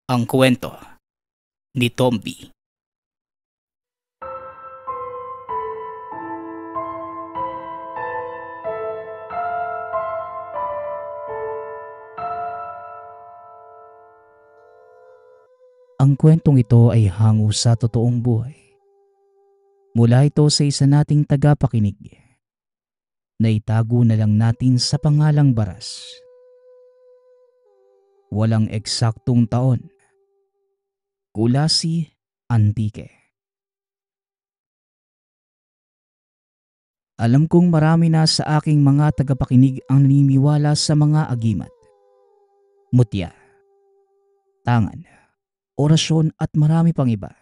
Ang kwento ni Tomby. Ang kwentong ito ay hango sa totoong buhay. Mula ito sa isa nating tagapakinig na itago na lang natin sa pangalang Baras. Walang eksaktong taon. Kulasi Antique. Alam kong marami na sa aking mga tagapakinig ang naniniwala sa mga agimat, mutya, tangan, orasyon at marami pang iba.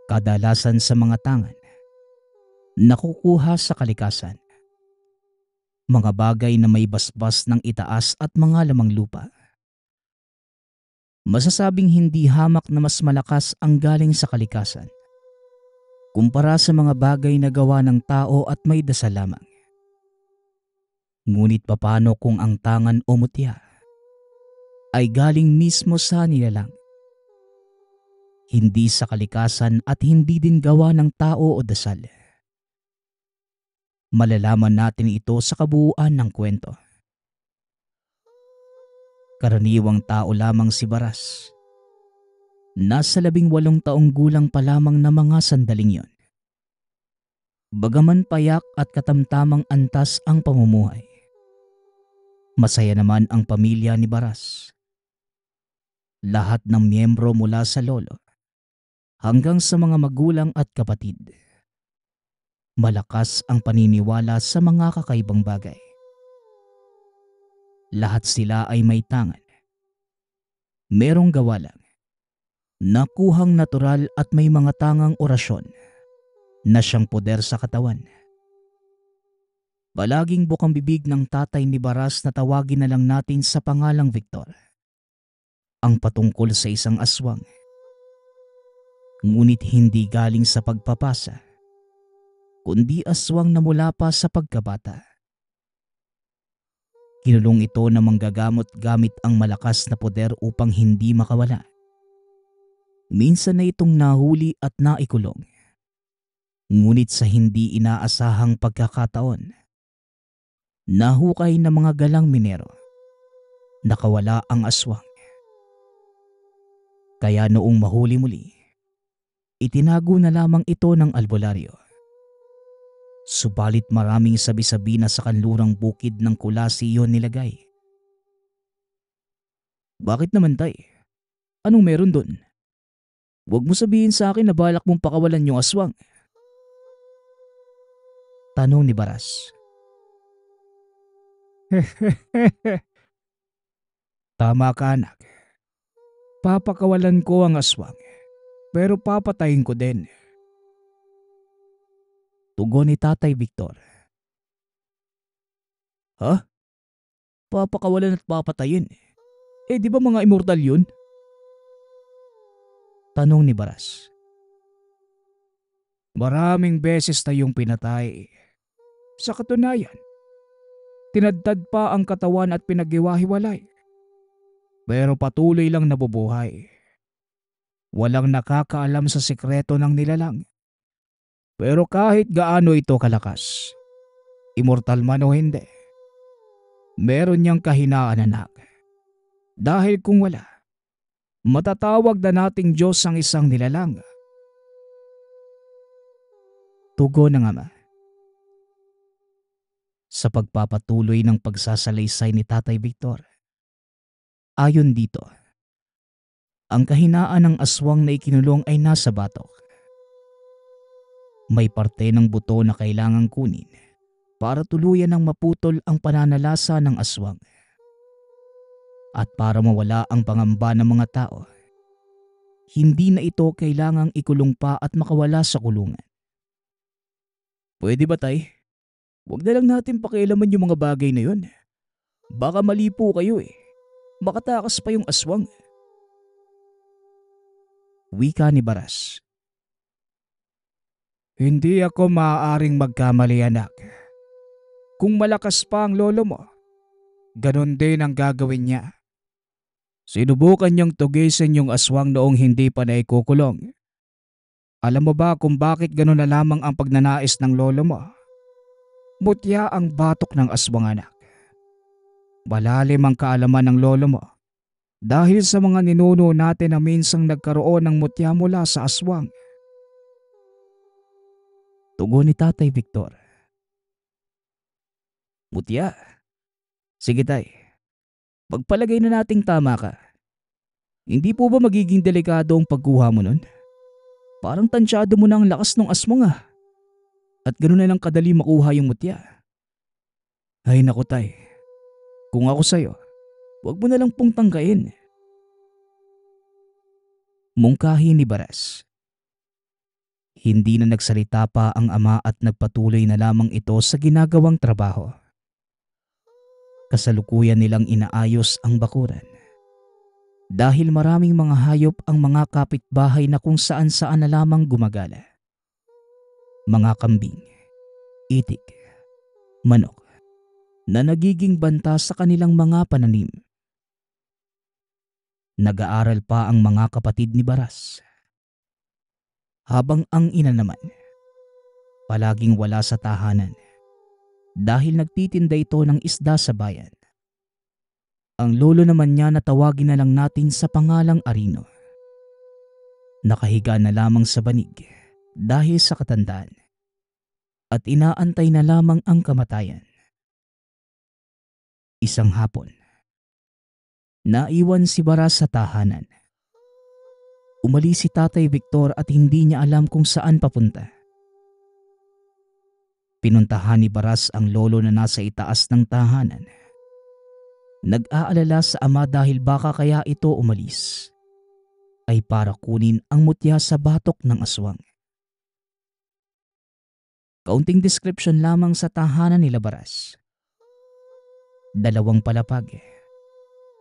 Kadalasan sa mga tangan, nakukuha sa kalikasan. Mga bagay na may basbas ng itaas at mga lamang lupa. Masasabing hindi hamak na mas malakas ang galing sa kalikasan kumpara sa mga bagay na gawa ng tao at may dasal lamang. Ngunit papaano kung ang tangan o mutya ay galing mismo sa nilalang? Hindi sa kalikasan at hindi din gawa ng tao o dasal. Malalaman natin ito sa kabuuan ng kwento. Karaniwang tao lamang si Baras. Nasa 18 taong gulang pa lamang na mga sandaling yon. Bagaman payak at katamtamang antas ang pamumuhay, masaya naman ang pamilya ni Baras. Lahat ng miyembro mula sa lolo hanggang sa mga magulang at kapatid. Malakas ang paniniwala sa mga kakaibang bagay. Lahat sila ay may tangan. Merong gawalan. Nakuhang natural at may mga tangang orasyon na siyang poder sa katawan. Palaging bukang bibig ng tatay ni Baras na tawagin na lang natin sa pangalang Victor. Ang patungkol sa isang aswang. Ngunit hindi galing sa pagpapasa, kundi aswang na mula pa sa pagkabata. Kinulong ito na manggagamot gamit ang malakas na poder upang hindi makawala. Minsan na itong nahuli at naikulong. Ngunit sa hindi inaasahang pagkakataon, nahukay ng mga galang minero. Nakawala ang aswang. Kaya noong mahuli muli, itinago na lamang ito ng albularyo. Subalit maraming sabi-sabi na sa kanlurang bukid ng Kulasi iyon nilagay. Bakit naman tay? Anong meron dun? Huwag mo sabihin sa akin na balak mong pakawalan yung aswang. Tanong ni Baras. Tama ka anak. Papakawalan ko ang aswang, pero papatayin ko din. Tugon ni Tatay Victor. Ha? Papakawalan at papatayin? Eh di ba mga immortal yun? Tanong ni Baras. Maraming beses na yung pinatay. Sa katunayan, tinadtad pa ang katawan at pinaghiwa-hiwalay. Pero patuloy lang nabubuhay. Walang nakakaalam sa sikreto ng nilalang. Pero kahit gaano ito kalakas, immortal man o hindi, meron niyang kahinaan anak. Dahil kung wala, matatawag na nating Diyos ang isang nilalang. Tugon ng ama. Sa pagpapatuloy ng pagsasalaysay ni Tatay Victor, ayon dito, ang kahinaan ng aswang na ikinulong ay nasa batok. May parte ng buto na kailangang kunin para tuluyan ng maputol ang pananalasa ng aswang. At para mawala ang pangamba ng mga tao, hindi na ito kailangang ikulong pa at makawala sa kulungan. Pwede ba tay? Huwag na lang natin pakialaman yung mga bagay na yun. Baka mali po kayo eh. Makatakas pa yung aswang. Wika ni Baras. Hindi ako maaaring magkamali anak. Kung malakas pa ang lolo mo, ganon din ang gagawin niya. Sinubukan niyang tugisin yung aswang noong hindi pa naikukulong. Alam mo ba kung bakit gano'n na lamang ang pagnanais ng lolo mo? Mutya ang batok ng aswang, anak. Malalim ang kaalaman ng lolo mo dahil sa mga ninuno natin na minsang nagkaroon ng mutya mula sa aswang. Tugon ni Tatay Victor. Mutya? Sige tay, pagpalagay na nating tama ka. Hindi po ba magiging delikado ang pagkuha mo nun? Parang tansyado mo na ang lakas ng aswang ah. At gano'n na lang kadali makuha yung mutya. Ay naku tay, kung ako sa'yo, huwag mo na lang pong tangkain. Mungkahi ni Baras. Hindi na nagsalita pa ang ama at nagpatuloy na lamang ito sa ginagawang trabaho. Kasalukuyan nilang inaayos ang bakuran. Dahil maraming mga hayop ang mga kapitbahay na kung saan-saan na lamang gumagala. Mga kambing, itik, manok, na nagiging banta sa kanilang mga pananim. Nag-aaral pa ang mga kapatid ni Baras. Habang ang ina naman, palaging wala sa tahanan dahil nagtitinda ito ng isda sa bayan. Ang lolo naman niya na tawagin na lang natin sa pangalang Arino. Nakahiga na lamang sa banig dahil sa katandaan at inaantay na lamang ang kamatayan. Isang hapon, naiwan si Baras sa tahanan. Umalis si Tatay Victor at hindi niya alam kung saan papunta. Pinuntahan ni Baras ang lolo na nasa itaas ng tahanan. Nag-aalala sa ama dahil baka kaya ito umalis ay para kunin ang mutya sa batok ng aswang. Kaunting description lamang sa tahanan nila Baras. 2 palapag,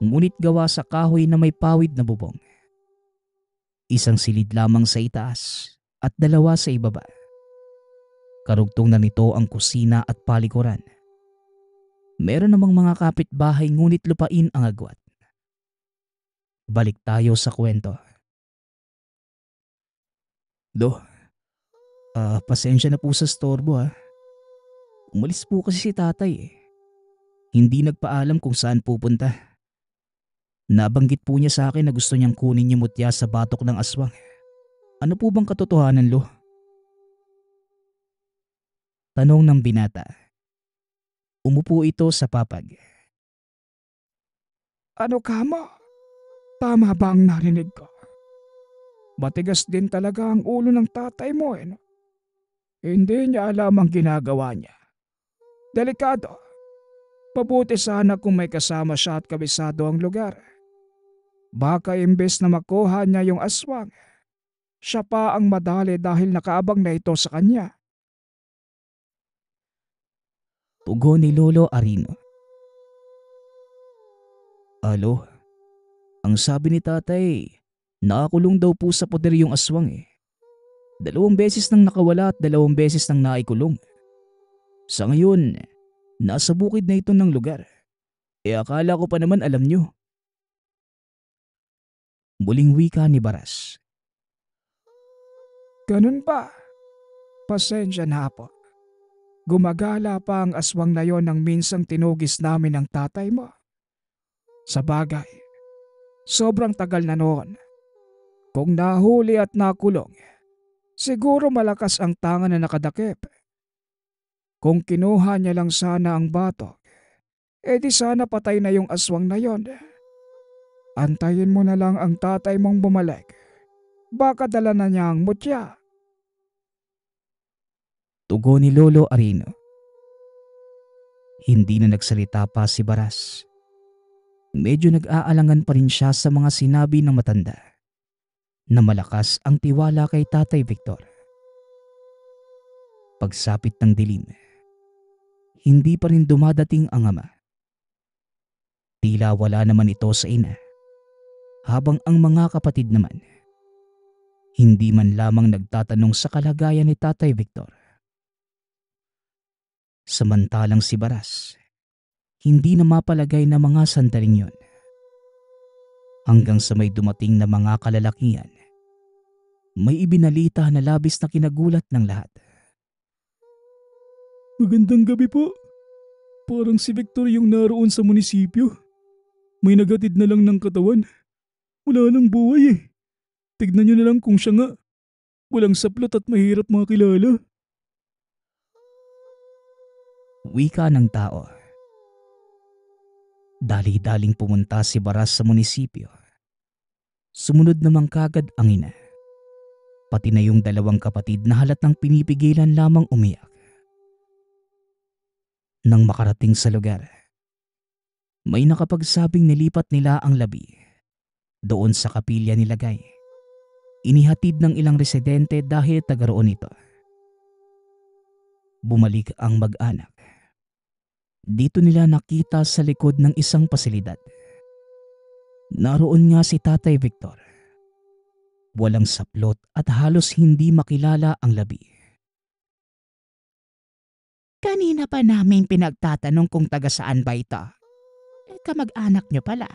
ngunit gawa sa kahoy na may pawid na bubong. 1 silid lamang sa itaas at 2 sa ibaba. Karugtong na nito ang kusina at palikuran. Meron namang mga kapitbahay ngunit lupain ang agwat. Balik tayo sa kwento. Do, pasensya na po sa storbo ha. Umalis po kasi si tatay eh. Hindi nagpaalam kung saan pupunta. Nabanggit po niya sa akin na gusto niyang kunin yung mutya sa batok ng aswang. Ano po bang katotohanan, Lo? Tanong ng binata. Umupo ito sa papag. Ano ka mo? Tama ba ang narinig ko? Matigas din talaga ang ulo ng tatay mo eh. No? Hindi niya alam ang ginagawa niya. Delikado. Mabuti sana kung may kasama siya at kabisado ang lugar. Baka imbes na makuha niya yung aswang, siya pa ang madali dahil nakaabang na ito sa kanya. Tugon ni Lolo Arino. Alo, ang sabi ni tatay, nakakulong daw po sa poder yung aswang eh. 2 beses nang nakawala at 2 beses nang naikulong. Sa ngayon, nasa bukid na ito ng lugar. Akala ko pa naman alam nyo. Muling wika ni Baras. Ganun ba? Pasensya na po. Gumagala pa ang aswang na yon nang minsang tinugis namin ng tatay mo. Sa bagay, sobrang tagal na noon. Kung nahuli at nakulong, siguro malakas ang tangan na nakadakip. Kung kinuha niya lang sana ang batok, di sana patay na yung aswang na yon. Antayin mo na lang ang tatay mong bumalik. Baka dala na niya ang mutya. Tugon ni Lolo Arino. Hindi na nagsalita pa si Baras. Medyo nag-aalangan pa rin siya sa mga sinabi ng matanda na malakas ang tiwala kay Tatay Victor. Pagsapit ng dilim, hindi pa rin dumadating ang ama. Tila wala naman ito sa ina, habang ang mga kapatid naman, hindi man lamang nagtatanong sa kalagayan ni Tatay Victor. Samantalang si Baras, hindi na mapalagay na mga sandaling yon. hanggang sa may dumating na mga kalalakihan. May ibinalita na labis na kinagulat ng lahat. Magandang gabi po. Parang si Victor yung naroon sa munisipyo. May nagatid na lang ng katawan. Wala nang buhay eh. Tignan nyo na lang kung siya nga. Walang saplot at mahirap makilala. Wika ng tao. Dali-daling pumunta si Baras sa munisipyo. Sumunod naman kagad ang ina. Pati na yung dalawang kapatid na halatang pinipigilan lamang umiyak. Nang makarating sa lugar, may nakapagsabing nilipat nila ang labi. Doon sa kapilya nilagay. Inihatid ng ilang residente dahil taga roon ito. Bumalik ang mag-anak. Dito nila nakita sa likod ng isang pasilidad. Naroon nga si Tatay Victor. Walang saplot at halos hindi makilala ang labi. Kanina pa namin pinagtatanong kung taga saan ba ito. Kamag-anak niyo pala.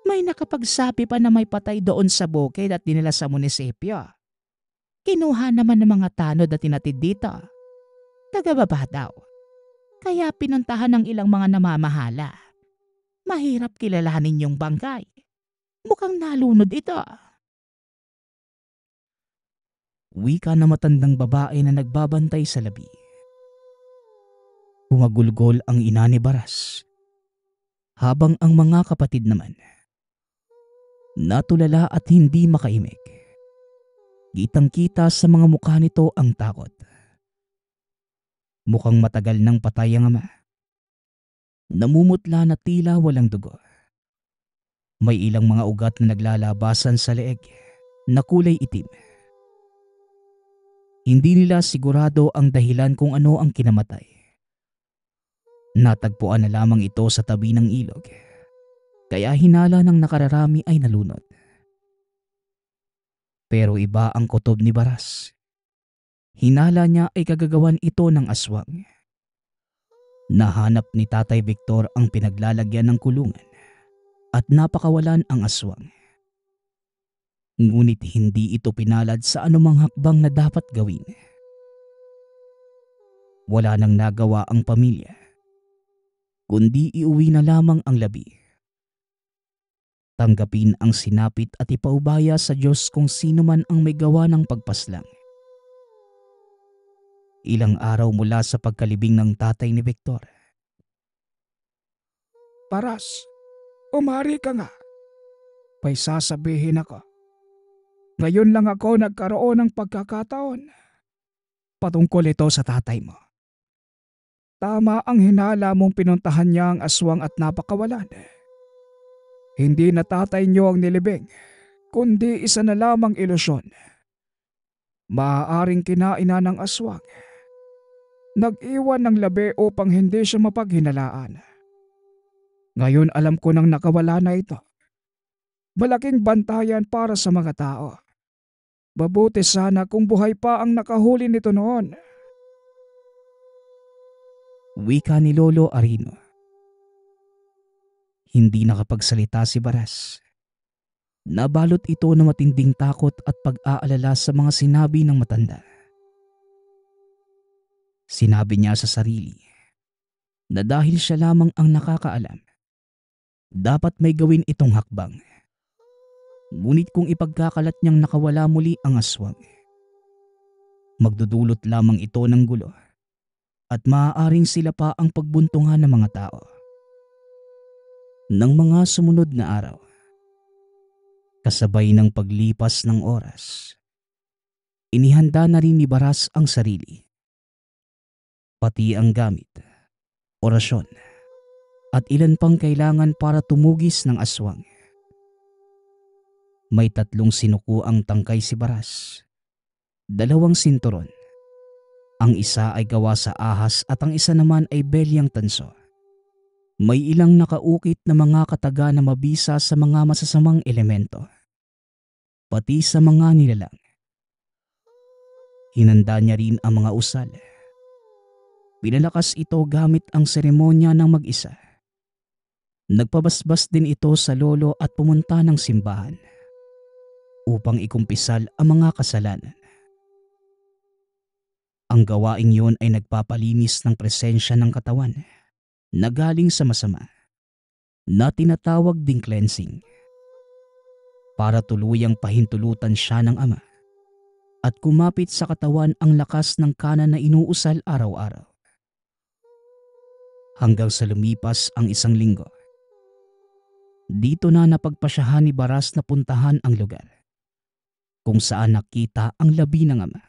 May nakapagsabi pa na may patay doon sa bukid at dinala sa munisipyo. Kinuha naman ng mga tanod at tinatid dito. Taga-baba daw. Kaya pinuntahan ng ilang mga namamahala. Mahirap kilalanin yung bangkay. Mukhang nalunod ito. Wika na matandang babae na nagbabantay sa labi. Humagulgol ang ina ni Baras. Habang ang mga kapatid naman, natulala at hindi makaimik. Kitang-kita sa mga mukha nito ang takot. Mukhang matagal nang patay ang ama. Namumutla na tila walang dugo. May ilang mga ugat na naglalabasan sa leeg na kulay itim. Hindi nila sigurado ang dahilan kung ano ang kinamatay. Natagpuan na lamang ito sa tabi ng ilog. Kaya hinala ng nakararami ay nalunod. Pero iba ang kutob ni Baras. Hinala niya ay kagagawan ito ng aswang. Nahanap ni Tatay Victor ang pinaglalagyan ng kulungan at napakawalan ang aswang. Ngunit hindi ito pinalad sa anumang hakbang na dapat gawin. Wala nang nagawa ang pamilya, kundi iuwi na lamang ang labi. Tanggapin ang sinapit at ipaubaya sa Diyos kung sino man ang may gawa ng pagpaslang. Ilang araw mula sa pagkalibing ng tatay ni Victor. Paras, umari ka nga. May sasabihin ako. Ngayon lang ako nagkaroon ng pagkakataon. Patungkol ito sa tatay mo. Tama ang hinala mong pinuntahan niya ang aswang at napakawalan. Hindi na tatay niyo ang nilibing, kundi isa na lamang ilusyon. Maaaring kinaina ng aswang. Nag-iwan ng labi upang hindi siya mapaghinalaan. Ngayon alam ko nang nakawala na ito. Malaking bantayan para sa mga tao. Mabuti sana kung buhay pa ang nakahuli nito noon. Wika ni Lolo Arino. Hindi nakapagsalita si Baras. Nabalot ito ng matinding takot at pag-aalala sa mga sinabi ng matanda. Sinabi niya sa sarili na dahil siya lamang ang nakakaalam, dapat may gawin itong hakbang. Ngunit kung ipagkakalat niyang nakawala muli ang aswang, magdudulot lamang ito ng gulo at maaaring sila pa ang pagbuntungan ng mga tao. Nang mga sumunod na araw, kasabay ng paglipas ng oras, inihanda na rin ni Baras ang sarili. Pati ang gamit, orasyon, at ilan pang kailangan para tumugis ng aswang. May 3 sinuko ang tangkay si Baras, 2 sinturon. Ang isa ay gawa sa ahas at ang isa naman ay belyang tanso. May ilang nakaukit na mga kataga na mabisa sa mga masasamang elemento, pati sa mga nilalang. Hinanda niya rin ang mga usal. Pinalakas ito gamit ang seremonya ng mag-isa. Nagpabasbas din ito sa lolo at pumunta ng simbahan upang ikumpisal ang mga kasalanan. Ang gawaing yun ay nagpapalinis ng presensya ng katawan na galing sa masama na tinatawag ding cleansing para tuluyang pahintulutan siya ng Ama at kumapit sa katawan ang lakas ng kanan na inuusal araw-araw. Hanggang sa lumipas ang 1 linggo, dito na napagpasyahan ni Baras na puntahan ang lugar kung saan nakita ang labi ng Ama.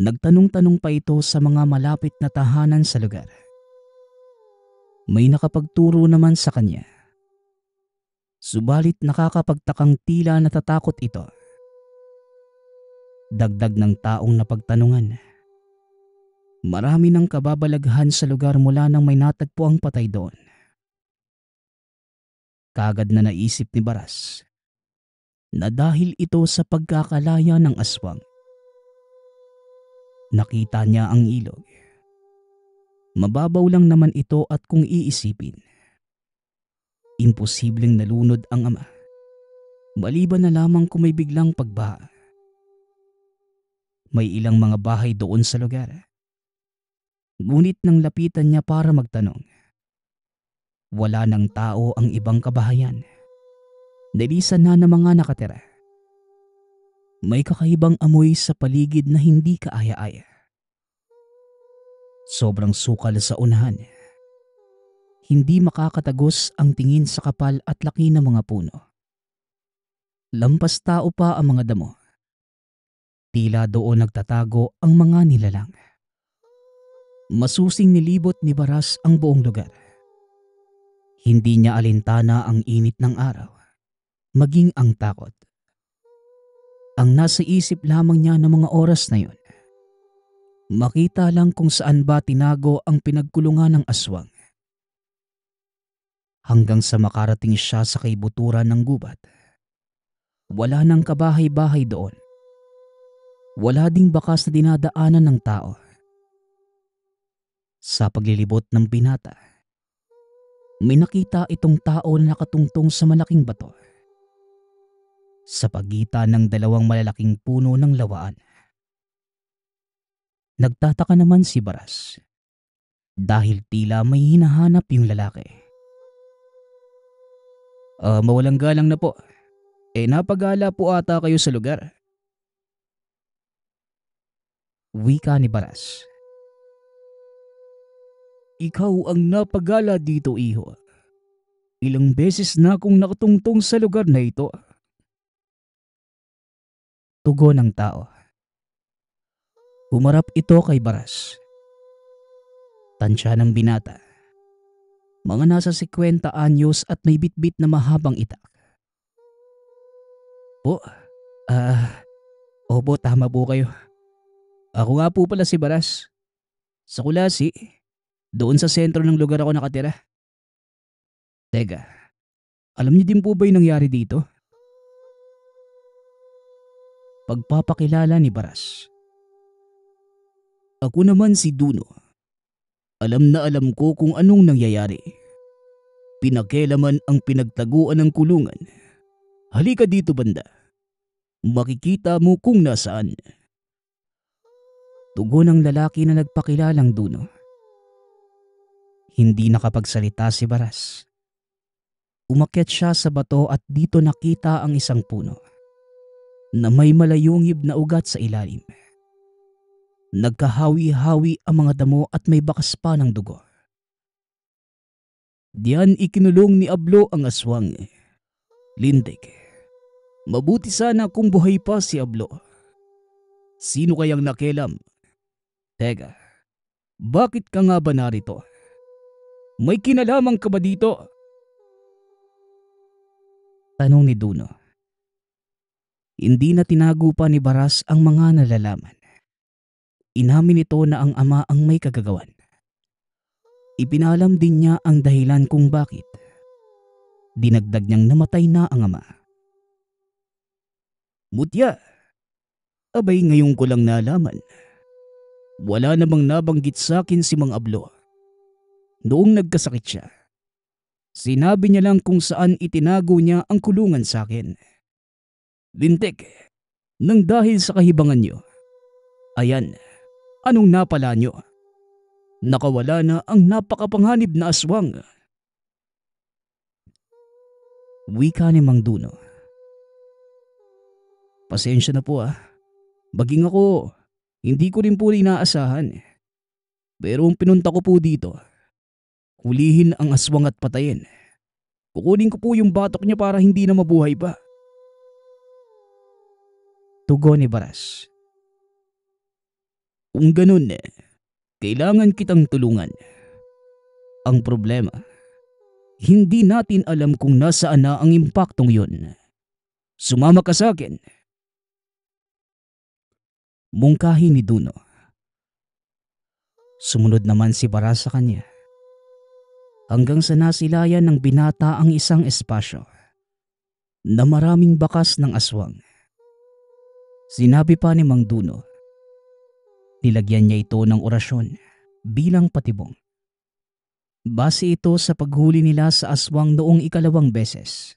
Nagtanong-tanong pa ito sa mga malapit na tahanan sa lugar. May nakapagturo naman sa kanya. Subalit nakakapagtakang tila natatakot ito. Dagdag ng taong napagtanungan. Marami ng kababalaghan sa lugar mula nang may natagpo ang patay doon. Kaagad na naisip ni Baras na dahil ito sa pagkakalaya ng aswang. Nakita niya ang ilog. Mababaw lang naman ito at kung iisipin, imposibleng nalunod ang Ama. Maliban na lamang kung may biglang pagbaha. May ilang mga bahay doon sa lugar. Ngunit nang lapitan niya para magtanong, wala ng tao ang ibang kabahayan. Nilisan na ng mga nakatira. May kakaibang amoy sa paligid na hindi kaaya-aya. Sobrang sukal sa unahan. Hindi makakatagos ang tingin sa kapal at laki ng mga puno. Lampas tao pa ang mga damo. Tila doon nagtatago ang mga nilalang. Masusing nilibot ni Baras ang buong lugar. Hindi niya alintana ang init ng araw, maging ang takot. Ang nasa isip lamang niya ng mga oras na yun, makita lang kung saan ba tinago ang pinagkulungan ng aswang. Hanggang sa makarating siya sa kaibuturan ng gubat. Wala nang kabahay-bahay doon. Wala ding bakas na dinadaanan ng tao. Sa paglilibot ng binata, may nakita itong tao na nakatungtong sa malaking bato sa pagitan ng 2 malalaking puno ng lawaan. Nagtataka naman si Baras dahil tila may hinahanap yung lalaki. Mawalang galang na po. Napagala po ata kayo sa lugar. Wika ni Baras. Ikaw ang napagala dito, iho. Ilang beses na akong nakatungtong sa lugar na ito. Tugon ng tao. Humarap ito kay Baras. Tansya ng binata. Mga nasa 50 anyos at may bitbit na mahabang itak. Opo, tama po kayo. Ako nga po pala si Baras. Sa Kulasi, doon sa sentro ng lugar ako nakatira. Teka, alam niyo din po ba yung nangyari dito? Pagpapakilala ni Baras. Ako naman si Duno. Alam na alam ko kung anong nangyayari. Pinakialaman ang pinagtaguan ng kulungan. Halika dito banda. Makikita mo kung nasaan. Tugon ng lalaki na nagpakilalang Duno. Hindi nakapagsalita si Baras. Umakyat siya sa bato at dito nakita ang isang puno na may malayungib na ugat sa ilalim. Nagkahawi-hawi ang mga damo at may bakas pa ng dugo. Diyan ikinulong ni Ablo ang aswang. Lintik. Mabuti sana kung buhay pa si Ablo. Sino kayang nakialam? Teka, bakit ka nga ba narito? May kinalaman ka ba dito? Tanong ni Duno. Hindi na tinago pa ni Baras ang mga nalalaman. Inamin ito na ang ama ang may kagagawan. Ipinalam din niya ang dahilan kung bakit. Dinagdag niyang namatay na ang ama. Mutya, abay ngayon ko lang nalaman. Wala namang nabanggit sa akin si Mang Ablo. Noong nagkasakit siya, sinabi niya lang kung saan itinago niya ang kulungan sa akin. Lintik, nang dahil sa kahibangan niyo, ayan, anong napala niyo? Nakawala na ang napakapanganib na aswang. Wika ni Mang Duno. Pasensya na po ah. Maging ako, hindi ko rin po inaasahan. Pero ang pinunta ko po dito, hulihin ang aswang at patayin. Kukunin ko po yung batok niya para hindi na mabuhay pa. Tugon ni Baras. Kung ganun kailangan kitang tulungan. Ang problema, hindi natin alam kung nasaan na ang impaktong yun. Sumama ka sa akin. Mungkahi ni Duno. Sumunod naman si Baras sa kanya. Hanggang sa nasilayan ng binata ang isang espasyo na maraming bakas ng aswang. Sinabi pa ni Mang Duno, nilagyan niya ito ng orasyon bilang patibong. Base ito sa paghuli nila sa aswang noong ikalawang beses.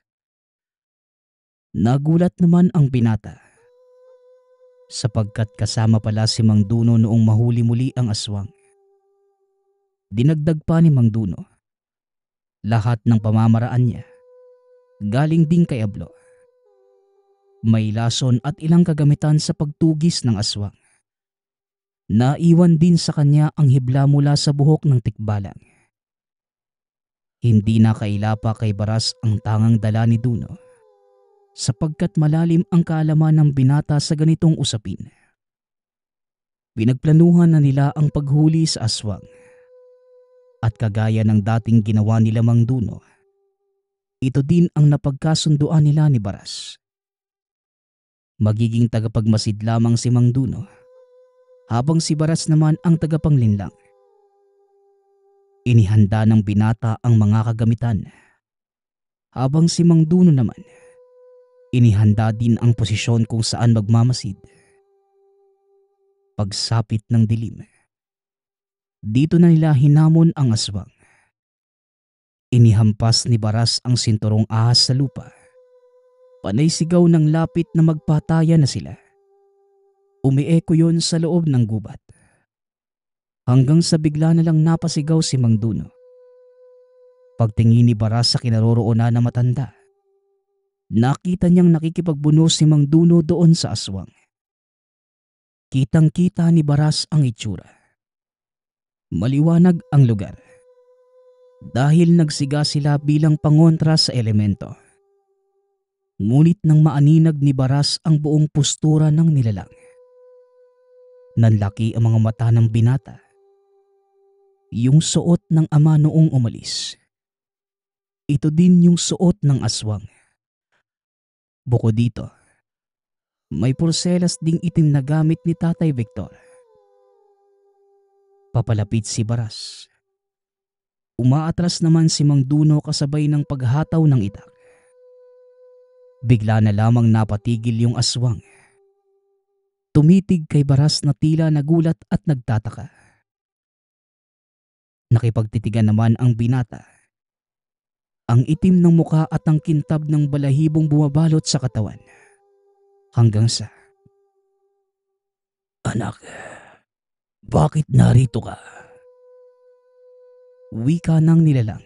Nagulat naman ang binata sapagkat kasama pala si Mang Duno noong mahuli muli ang aswang. Dinagdag pa ni Mang Duno, lahat ng pamamaraan niya galing din kay Ablo. May lason at ilang kagamitan sa pagtugis ng aswang. Naiwan din sa kanya ang hibla mula sa buhok ng tikbalang. Hindi na kailapa kay Baras ang tangang dala ni Duno sapagkat malalim ang kaalaman ng binata sa ganitong usapin. Pinagplanuhan na nila ang paghuli sa aswang at kagaya ng dating ginawa nila Mang Duno, ito din ang napagkasunduan nila ni Baras. Magiging tagapagmasid lamang si Mang Duno habang si Baras naman ang tagapanglinlang. Inihanda ng binata ang mga kagamitan habang si Mang Duno naman inihanda din ang posisyon kung saan magmamasid. Pagsapit ng dilim, dito na nila hinamon ang aswang. Inihampas ni Baras ang sinturong ahas sa lupa. Panay sigaw ng lapit na magpataya na sila. Umieko yon sa loob ng gubat. Hanggang sa bigla na lang napasigaw si Mang Duno. Pagtingin ni Baras sa kinaroroonan na matanda, nakita niyang nakikipagbunos si Mang Duno doon sa aswang. Kitang-kita ni Baras ang itsura. Maliwanag ang lugar dahil nagsiga sila bilang pangontra sa elemento. Ngunit nang maaninag ni Baras ang buong postura ng nilalang, nanlaki ang mga mata ng binata. Yung suot ng ama noong umalis, ito din yung suot ng aswang. Bukod dito, may porselas ding itim na gamit ni Tatay Victor. Papalapit si Baras. Umaatras naman si Mang Duno kasabay ng paghataw ng itak. Bigla na lamang napatigil yung aswang. Tumitig kay Baras na tila nagulat at nagtataka. Nakipagtitigan naman ang binata. Ang itim ng muka at ang kintab ng balahibong bumabalot sa katawan. Hanggang sa, "Anak, bakit narito ka?" Wika ng nilalang.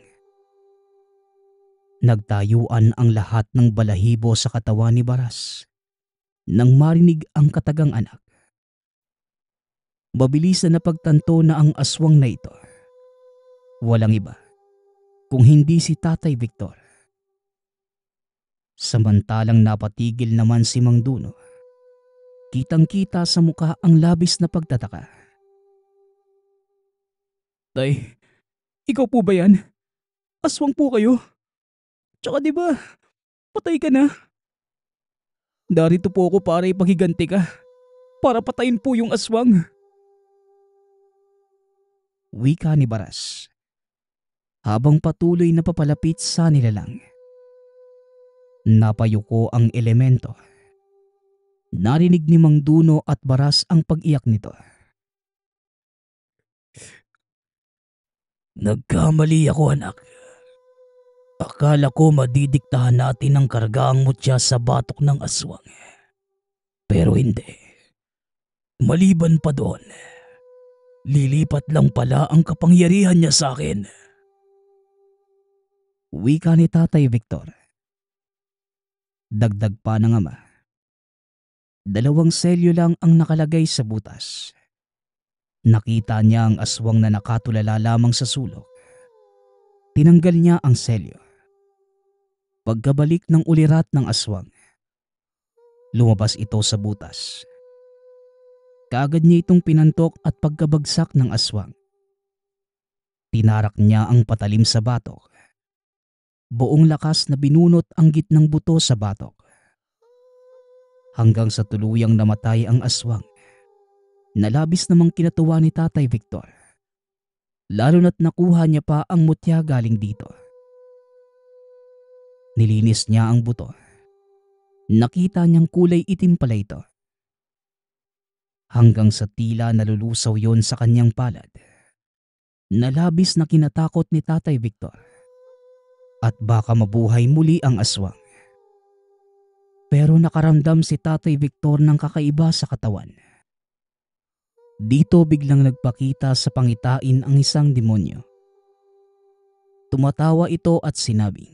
Nagtayuan ang lahat ng balahibo sa katawan ni Baras nang marinig ang katagang anak. Mabilis na napagtanto na ang aswang na ito walang iba kung hindi si Tatay Victor. Samantalang napatigil naman si Mang Duno, kitang-kita sa mukha ang labis na pagtataka. "Tay, ikaw po ba yan? Aswang po kayo? Tsaka di ba, patay ka na? Darito po ako para ipaghiganti ka, para patayin po yung aswang." Wika ni Baras habang patuloy na papalapit sa nilalang. Napayuko ang elemento. Narinig ni Mang Duno at Baras ang pag-iyak nito. Nagkamali ako, anak. Akala ko madidiktahan natin ang kargaang mutya sa batok ng aswang. Pero hindi. Maliban pa doon, lilipat lang pala ang kapangyarihan niya sa akin. Wika ni Tatay Victor. Dagdag pa ng ama. 2 selyo lang ang nakalagay sa butas. Nakita niya ang aswang na nakatulala lamang sa sulok. Tinanggal niya ang selyo. Pagkabalik ng ulirat ng aswang, lumabas ito sa butas. Kaagad niya itong pinantok at pagkabagsak ng aswang, tinarak niya ang patalim sa batok. Buong lakas na binunot ang gitnang buto sa batok. Hanggang sa tuluyang namatay ang aswang. Nalabis namang kinatuwa ni Tatay Victor. Lalo na't nakuha niya pa ang mutya galing dito. Nilinis niya ang buto. Nakita niyang kulay itim pala ito. Hanggang sa tila nalulusaw yon sa kanyang palad. Nalabis na kinatakot ni Tatay Victor. At baka mabuhay muli ang aswang. Pero nakaramdam si Tatay Victor ng kakaiba sa katawan. Dito biglang nagpakita sa pangitain ang isang demonyo. Tumatawa ito at sinabing,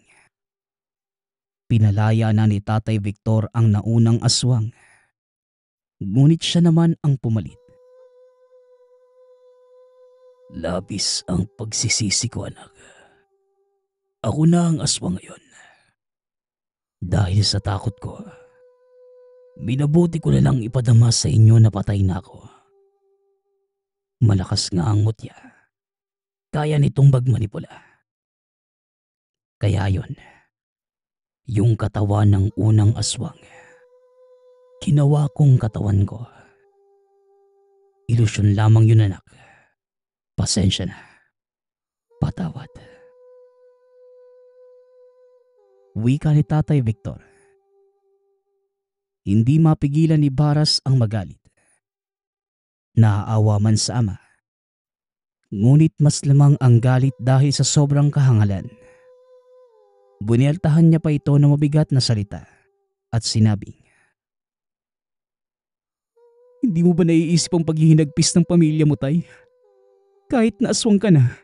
pinalaya na ni Tatay Victor ang naunang aswang. Ngunit siya naman ang pumalit. Labis ang pagsisisi ko, anak. Ako na ang aswang ngayon. Dahil sa takot ko, minabuti ko na lang ipadama sa inyo na patay na ako. Malakas nga ang mutya. Kaya nitong magmanipula. Kaya yon, yung katawan ng unang aswang, ginawa kong katawan ko. Ilusyon lamang yun, anak. Pasensya na. Patawad. Wika ni Tatay Victor. Hindi mapigilan ni Baras ang magalit. Naaawa man sa ama. Ngunit mas lamang ang galit dahil sa sobrang kahangalan. Buneltahan niya pa ito ng mabigat na salita at sinabing, hindi mo ba naiisip ang paghihinagpis ng pamilya mo, Tay? Kahit na aswang ka na,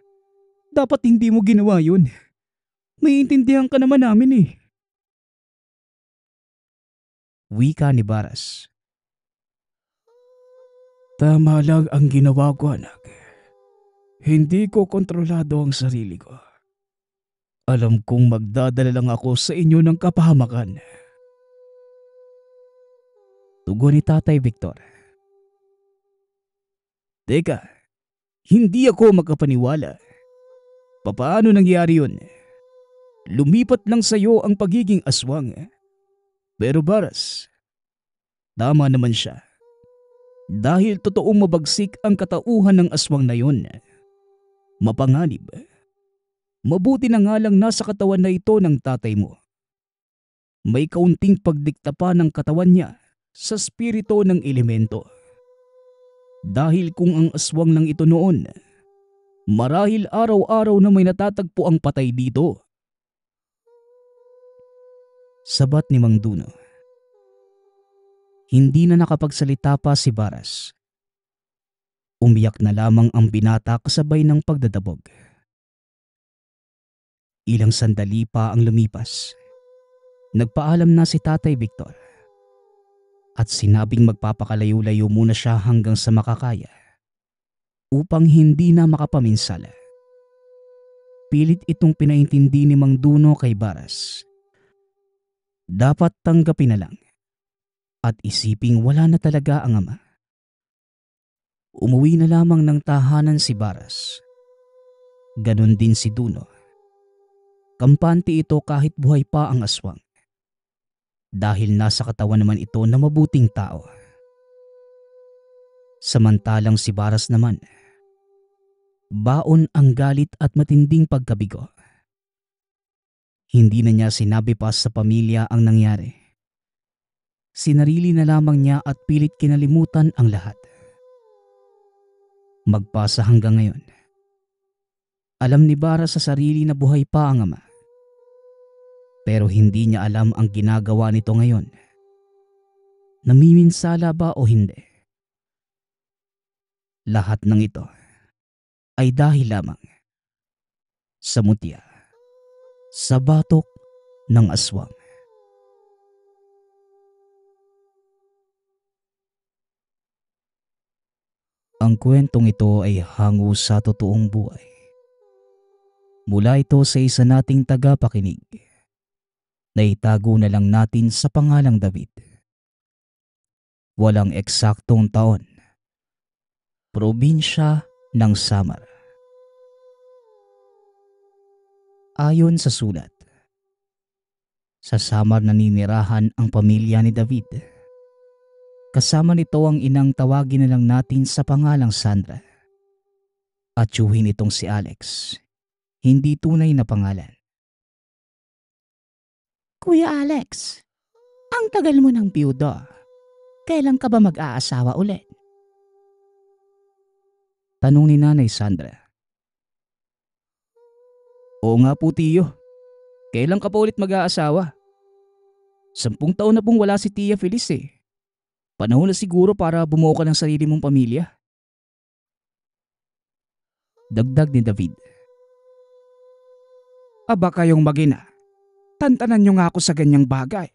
dapat hindi mo ginawa yun. Naiintindihan ka naman namin eh. Wika ni Baras. Tama lang ang ginawa ko, anak. Hindi ko kontrolado ang sarili ko. Alam kong magdadala lang ako sa inyo ng kapahamakan. Tugon ni Tatay Victor. Teka, hindi ako magkapaniwala. Papaano nangyari yun? Lumipat lang sa'yo ang pagiging aswang. Pero Baras, tama naman siya. Dahil totoong mabagsik ang katauhan ng aswang na yun. Mapanganib. Mabuti na nga lang nasa katawan na ito ng tatay mo. May kaunting pagdikta pa ng katawan niya sa spirito ng elemento. Dahil kung ang aswang ng ito noon, marahil araw-araw na may natatagpo ang patay dito. Sabat ni Mang Duno. Hindi na nakapagsalita pa si Baras. Umiyak na lamang ang binata kasabay ng pagdadabog. Ilang sandali pa ang lumipas. Nagpaalam na si Tatay Victor. At sinabing magpapakalayo-layo muna siya hanggang sa makakaya. Upang hindi na makapaminsala. Pilit itong pinaintindi ni Mang Duno kay Baras. Dapat tanggapin na lang. At isiping wala na talaga ang ama. Umuwi na lamang ng tahanan si Baras. Ganon din si Duno. Kampante ito kahit buhay pa ang aswang. Dahil nasa katawan naman ito na mabuting tao. Samantalang si Baras naman, baon ang galit at matinding pagkabigo. Hindi na niya sinabi pa sa pamilya ang nangyari. Sinarili na lamang niya at pilit kinalimutan ang lahat. Magpasa hanggang ngayon. Alam ni Bara sa sarili na buhay pa ang ama. Pero hindi niya alam ang ginagawa nito ngayon. Namiminsala ba o hindi? Lahat ng ito ay dahil lamang sa mutya, sa batok ng aswang. Ang kwentong ito ay hango sa totoong buhay. Mula ito sa isa nating tagapakinig na itago na lang natin sa pangalang David. Walang eksaktong taon. Probinsya ng Samar. Ayon sa sulat, sa Samar naninirahan ang pamilya ni David. Kasama nito ang inang tawagin na lang natin sa pangalang Sandra. At tiyuhin itong si Alex. Hindi tunay na pangalan. Kuya Alex, ang tagal mo ng biyudo. Kailan ka ba mag-aasawa ulit? Tanong ni Nanay Sandra. Oo nga po tiyo. Kailan ka pa ulit mag-aasawa? 10 taon na pong wala si Tia Feliz eh. Panahon na siguro para bumuo ka ng sarili mong pamilya. Dagdag ni David. Aba kayong magina, tantanan niyo nga ako sa ganyang bagay.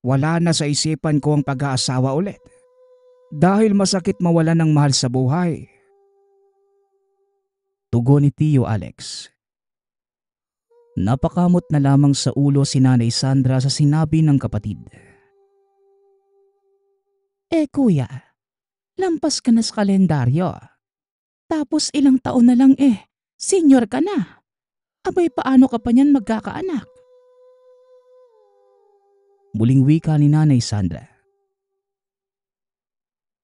Wala na sa isipan ko ang pag-aasawa ulit. Dahil masakit mawala ng mahal sa buhay. Tugon ni Tio Alex. Napakamot na lamang sa ulo si Nanay Sandra sa sinabi ng kapatid. Kuya, lampas ka na sa kalendaryo. Tapos ilang taon na lang senior ka na. Abay paano ka pa niyan magkakaanak? Muling wika ni Nanay Sandra.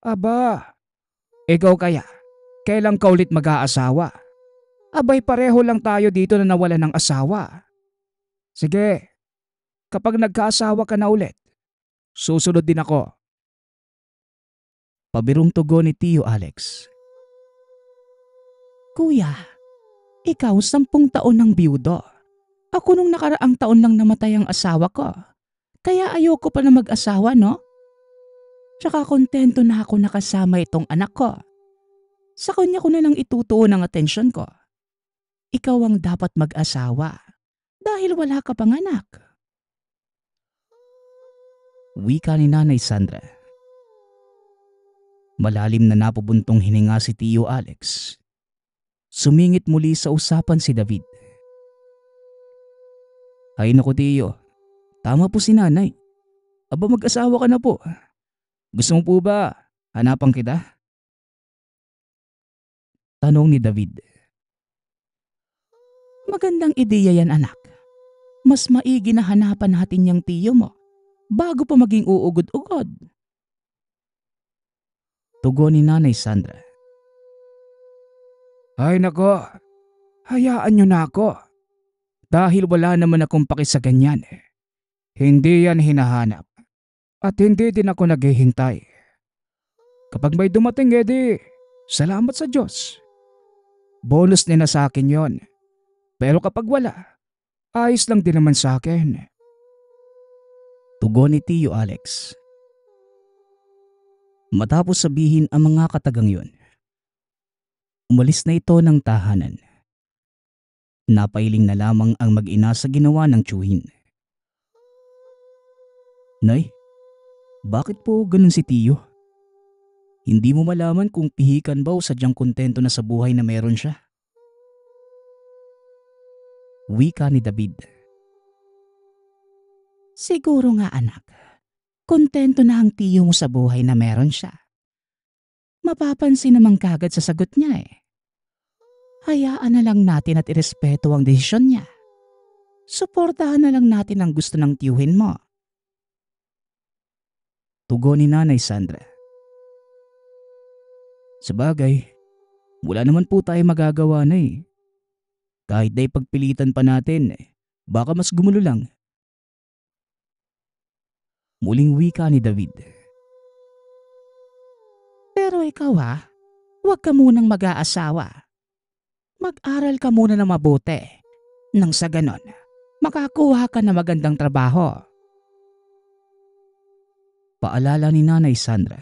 Aba, ikaw kaya, kailan ka ulit mag-aasawa? Abay pareho lang tayo dito na nawalan ng asawa. Sige, kapag nagkaasawa ka na ulit, susunod din ako. Pabirong tugon ni Tio Alex. Kuya, ikaw 10 taon ng biyudo. Ako nung nakaraang taon lang namatay ang asawa ko. Kaya ayoko pa na mag-asawa, no? Tsaka kontento na ako nakasama itong anak ko. Sa kanya ko na lang itutuon ang atensyon ko. Ikaw ang dapat mag-asawa dahil wala ka pang anak. Wika ni Nanay Sandra. Malalim na napubuntong hininga si Tio Alex. Sumingit muli sa usapan si David. Ay naku Tio, tama po si Nanay. Aba mag-asawa ka na po. Gusto mo po ba hanapan kita? Tanong ni David. Magandang ideya yan anak. Mas maigi na hanapan natin yung tiyo mo bago pa maging uugod-ugod. Tugon ni Nanay Sandra. Ay nako, hayaan niyo na ako. Dahil wala naman akong paki sa ganyan. Hindi yan hinahanap. At hindi din ako naghihintay. Kapag may dumating salamat sa Diyos. Bonus din na sa akin yon. Pero kapag wala, ayos lang din naman sa akin. Tugon ni Tio Alex. Matapos sabihin ang mga katagang yon, umalis na ito ng tahanan. Napailing na lamang ang mag-ina sa ginawa ng tiyuhin. Nay, bakit po ganun si Tio? Hindi mo malaman kung pihikan ba o sadyang kontento na sa buhay na meron siya? Wika ni David. Siguro nga anak, kontento na ang tiyo mo sa buhay na meron siya. Mapapansin naman kagad sa sagot niya Hayaan na lang natin at irespeto ang desisyon niya. Suportahan na lang natin ang gusto ng tiyuhin mo. Tugon ni Nanay Sandra. Sabagay, wala naman po tayo magagawa na Kahit na ipagpilitan pa natin, baka mas gumulo lang. Muling wika ni David. Pero ikaw huwag ka munang mag-aasawa. Mag-aral ka muna na mabuti. Nang sa ganon, makakuha ka na magandang trabaho. Paalala ni Nanay Sandra.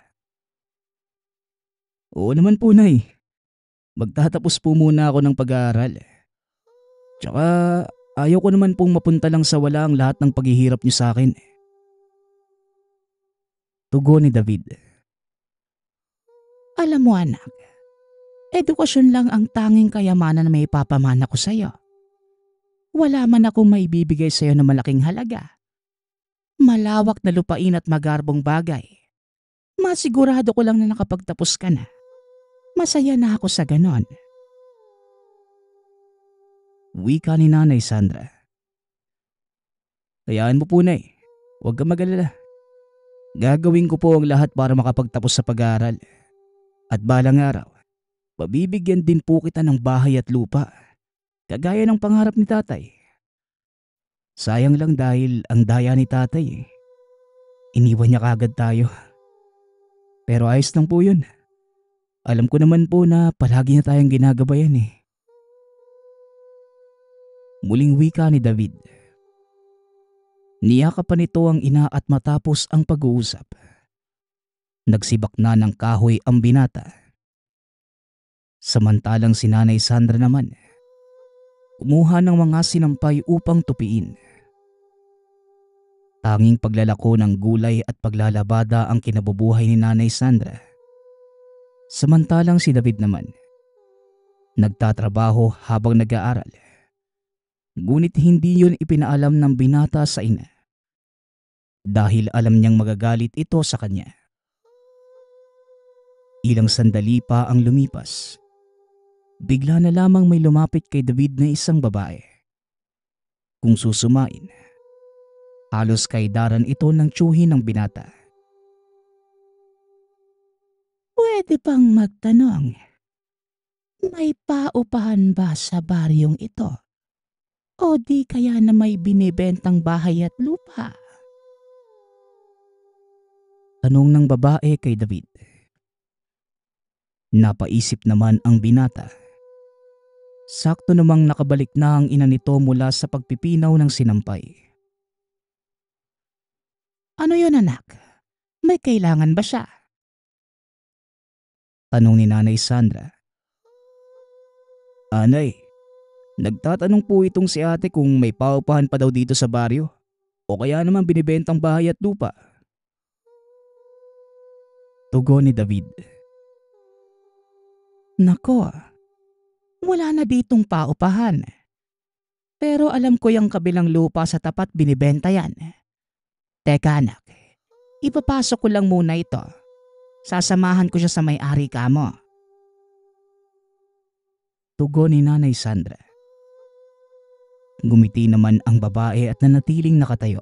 Oo naman po, Nay. Magtatapos po muna ako ng pag-aaral. Tsaka ayaw ko naman pong mapunta lang sa wala ang lahat ng paghihirap niyo sa akin. Tugon ni David. Alam mo anak, edukasyon lang ang tanging kayamanan na may ipapamana ko sa'yo. Wala man akong maibibigay sa'yo na malaking halaga. Malawak na lupain at magarbong bagay. Masigurado ko lang na nakapagtapos ka na. Masaya na ako sa ganon. Wika ni Nanay Sandra. Hayaan mo po, Nay. Huwag ka mag-alala. Gagawin ko po ang lahat para makapagtapos sa pag-aaral. At balang araw, mabibigyan din po kita ng bahay at lupa. Kagaya ng pangarap ni tatay. Sayang lang dahil ang daya ni tatay eh. Iniwan niya kagad tayo. Pero ayos lang po yun. Alam ko naman po na palagi na tayong ginagabayan eh. Muling wika ni David. Niyakap pa nito ang ina at matapos ang pag-uusap, nagsibak na ng kahoy ang binata. Samantalang si Nanay Sandra naman, kumuha ng mga sinampay upang tupiin. Tanging paglalako ng gulay at paglalabada ang kinabubuhay ni Nanay Sandra. Samantalang si David naman, nagtatrabaho habang nag-aaral. Ngunit hindi yun ipinaalam ng binata sa ina. Dahil alam niyang magagalit ito sa kanya. Ilang sandali pa ang lumipas. Bigla na lamang may lumapit kay David na isang babae. Kung susumain, halos kaidaran ito ng tiyuhin ng binata. Pwede bang magtanong, may paupahan ba sa baryong ito? O di kaya na may binibentang bahay at lupa? Tanong ng babae kay David. Napaisip naman ang binata. Sakto namang nakabalik na ang ina nito mula sa pagpipinaw ng sinampay. Ano yun anak? May kailangan ba siya? Tanong ni Nanay Sandra. Anay, nagtatanong po itong si ate kung may paupahan pa daw dito sa baryo o kaya naman binibentang bahay at lupa. Tugon ni David. Nako, wala na ditong paupahan. Pero alam ko yung kabilang lupa sa tapat binibenta yan. Teka anak, ipapasok ko lang muna ito. Sasamahan ko siya sa may-ari ka mo. Tugon ni Nanay Sandra. Gumiti naman ang babae at nanatiling nakatayo.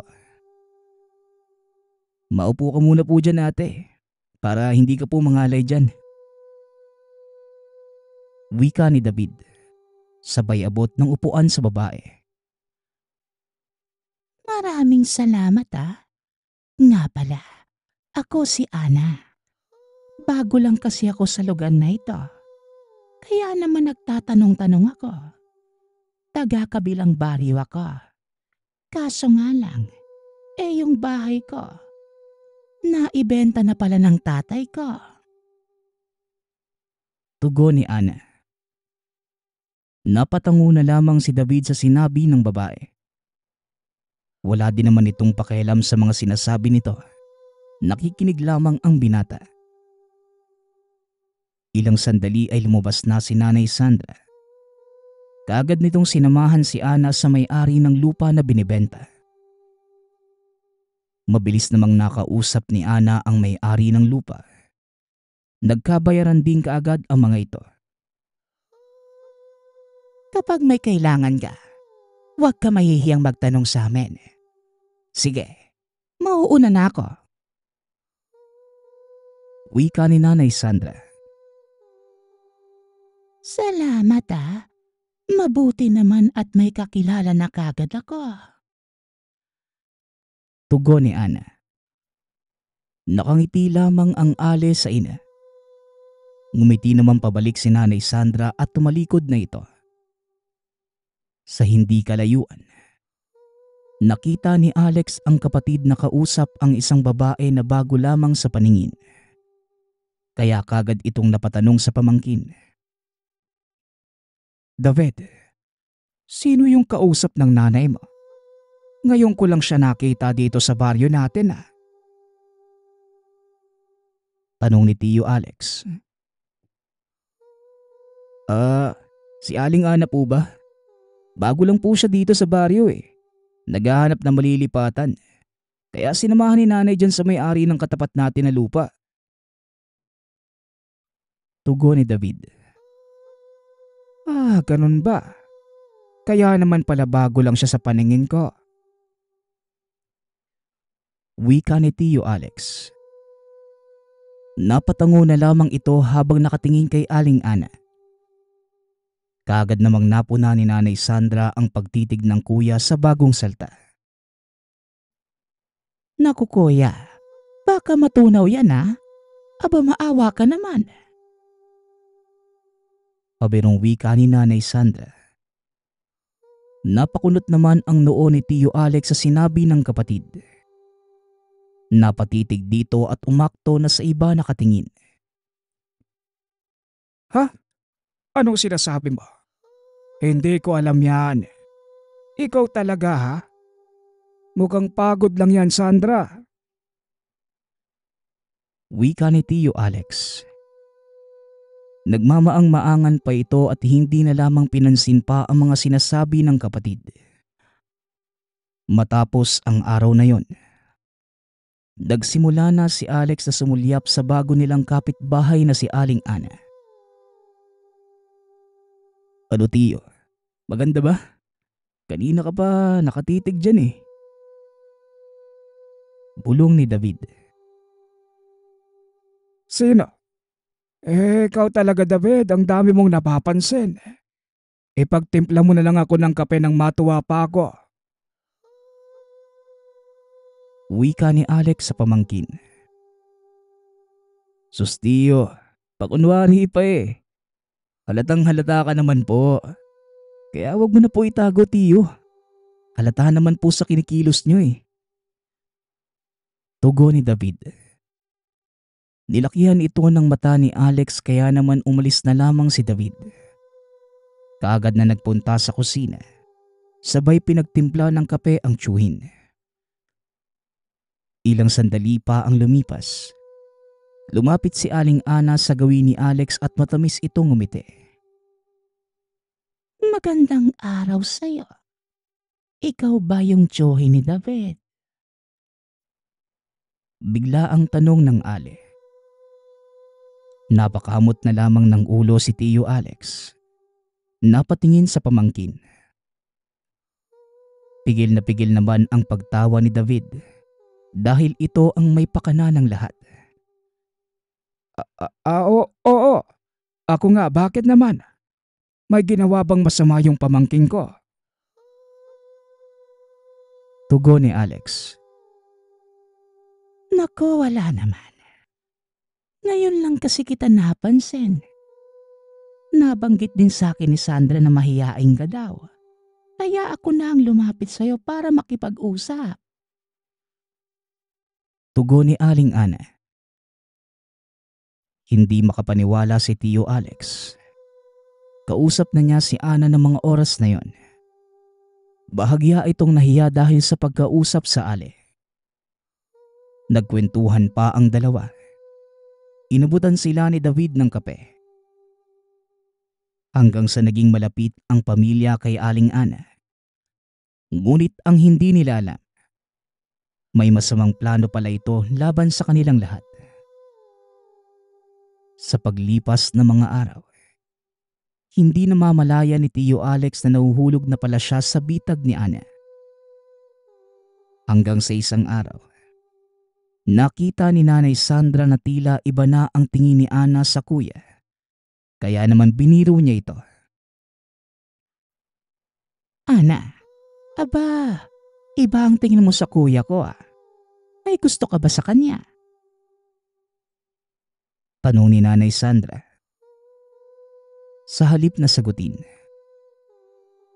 Maupo ka muna po dyan ate, para hindi ka po mangalay dyan. Wika ni David, sabay abot ng upuan sa babae. Maraming salamat ah. Nga pala, ako si Ana. Bago lang kasi ako sa lugar na ito. Kaya naman nagtatanong-tanong ako. Taga kabilang baryo ako. Kaso nga lang, yung bahay ko, naibenta na pala ng tatay ko. Tugon ni Ana. Napatango na lamang si David sa sinabi ng babae. Wala din naman itong pakialam sa mga sinasabi nito. Nakikinig lamang ang binata. Ilang sandali ay lumabas na si Nanay Sandra. Kaagad nitong sinamahan si Ana sa may-ari ng lupa na binibenta. Mabilis namang nakausap ni Ana ang may-ari ng lupa. Nagkabayaran din kaagad ang mga ito. Kapag may kailangan ka, huwag ka mahihiyang magtanong sa amin. Sige, mauuna na ako. Wika ni Nanay Sandra. Salamat ah. Mabuti naman at may kakilala na kagad ako. Tugon ni Ana. Nakangiti lamang ang ale sa ina. Ngumiti naman pabalik si Nanay Sandra at tumalikod na ito. Sa hindi kalayuan, nakita ni Alex ang kapatid na kausap ang isang babae na bago lamang sa paningin. Kaya kagad itong napatanong sa pamangkin. David, sino yung kausap ng nanay mo? Ngayon ko lang siya nakita dito sa baryo natin ah. Tanong ni Tio Alex. Si Aling Ana po ba? Bago lang po siya dito sa baryo eh. Naghahanap ng malilipatan. Kaya sinamahan ni nanay dyan sa may-ari ng katapat natin na lupa. Tugon ni David. Ganun ba? Kaya naman pala bago lang siya sa paningin ko. Wika ni Tio Alex. Napatango na lamang ito habang nakatingin kay Aling Ana. Kaagad namang napuna ni Nanay Sandra ang pagtitig ng kuya sa bagong salta. Naku kuya, baka matunaw yan ha? Aba maawa ka naman. Pabirong wika ni Nanay Sandra. Napakunot naman ang noo ni Tio Alex sa sinabi ng kapatid. Napatitig dito at umakto na sa iba nakatingin. Anong sinasabi mo? Hindi ko alam yan. Ikaw talaga ha? Mukhang pagod lang yan, Sandra. Wika ni Tio Alex. Nagmamaang-maangan pa ito at hindi na lamang pinansin pa ang mga sinasabi ng kapatid. Matapos ang araw na yon, nagsimula na si Alex na sumulyap sa bago nilang kapitbahay na si Aling Ana. Ano Tio, maganda ba? Kanina ka pa nakatitig dyan eh. Bulong ni David. Sino? Ikaw talaga David, ang dami mong napapansin. Ipagtimpla mo na lang ako ng kape nang matuwa pa ako. Wika ni Alex sa pamangkin. Sus Tio, pakunwari pa eh. Halatang halata ka naman po. Kaya wag mo na po itago Tio. Halata naman po sa kinikilos nyo eh. Tugon ni David. Nilakihan ito ng mata ni Alex kaya naman umalis na lamang si David. Kaagad na nagpunta sa kusina. Sabay pinagtimpla ng kape ang tiyuhin. Ilang sandali pa ang lumipas. Lumapit si Aling Ana sa gawin ni Alex at matamis itong ngumiti. Magandang araw sa'yo. Ikaw ba yung tiyuhin ni David? Bigla ang tanong ng Ale. Napakamot na lamang ng ulo si Tio Alex. Napatingin sa pamangkin. Pigil naman ang pagtawa ni David dahil ito ang may pakana ng lahat. Oo. Ako nga, bakit naman? May ginawa bang masama yung pamangkin ko? Tugon ni Alex. Naku, wala naman. Ngayon lang kasi kita napansin. Nabanggit din sa akin ni Sandra na mahiyain ka daw. Kaya ako na ang lumapit sa'yo para makipag-usap. Tugon ni Aling Ana. Hindi makapaniwala si Tio Alex. Kausap na niya si Ana ng mga oras na yon. Bahagya itong nahiya dahil sa pagkausap sa Ale. Nagkwentuhan pa ang dalawa. Inabutan sila ni David ng kape. Hanggang sa naging malapit ang pamilya kay Aling Ana. Ngunit ang hindi nila alam, may masamang plano pala ito laban sa kanilang lahat. Sa paglipas ng mga araw, hindi namamalaya ni Tio Alex na nahuhulog na pala siya sa bitag ni Ana. Hanggang sa isang araw, nakita ni Nanay Sandra na tila iba na ang tingin ni Ana sa kuya. Kaya naman biniro niya ito. Ana, aba, iba ang tingin mo sa kuya ko ah. May gusto ka ba sa kanya? Tanong ni Nanay Sandra. Sa halip na sagutin,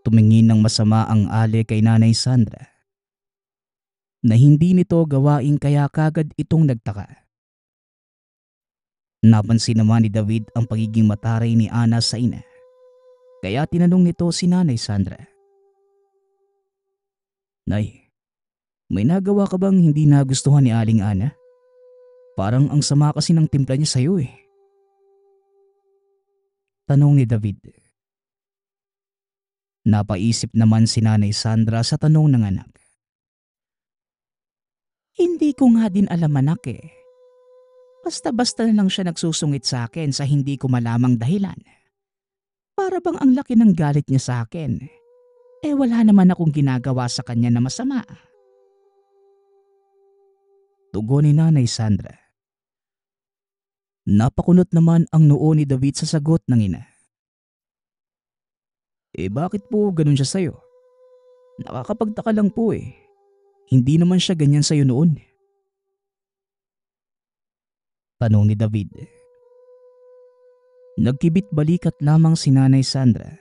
Tumingin ng masama ang Ali kay Nanay Sandra na hindi nito gawain kaya kagad itong nagtaka. Napansin naman ni David ang pagiging mataray ni Ana sa ina. Kaya tinanong nito si Nanay Sandra. Nay, may nagawa ka bang hindi nagustuhan ni Aling Ana? Parang ang sama kasi ng timpla niya sa'yo eh. Tanong ni David. Napaisip naman si Nanay Sandra sa tanong ng anak. Hindi ko nga din alam anak eh. Basta-basta na lang siya nagsusungit sa akin sa hindi ko malamang dahilan. Para bang ang laki ng galit niya sa akin. Eh wala naman akong ginagawa sa kanya na masama. Tugon ni Nanay Sandra. Napakunot naman ang noo ni David sa sagot ng ina. Eh bakit po ganun siya sa'yo? Nakakapagtaka lang po eh. Hindi naman siya ganyan sa'yo noon. Tanong ni David. Nagkibit balikat lamang si Nanay Sandra.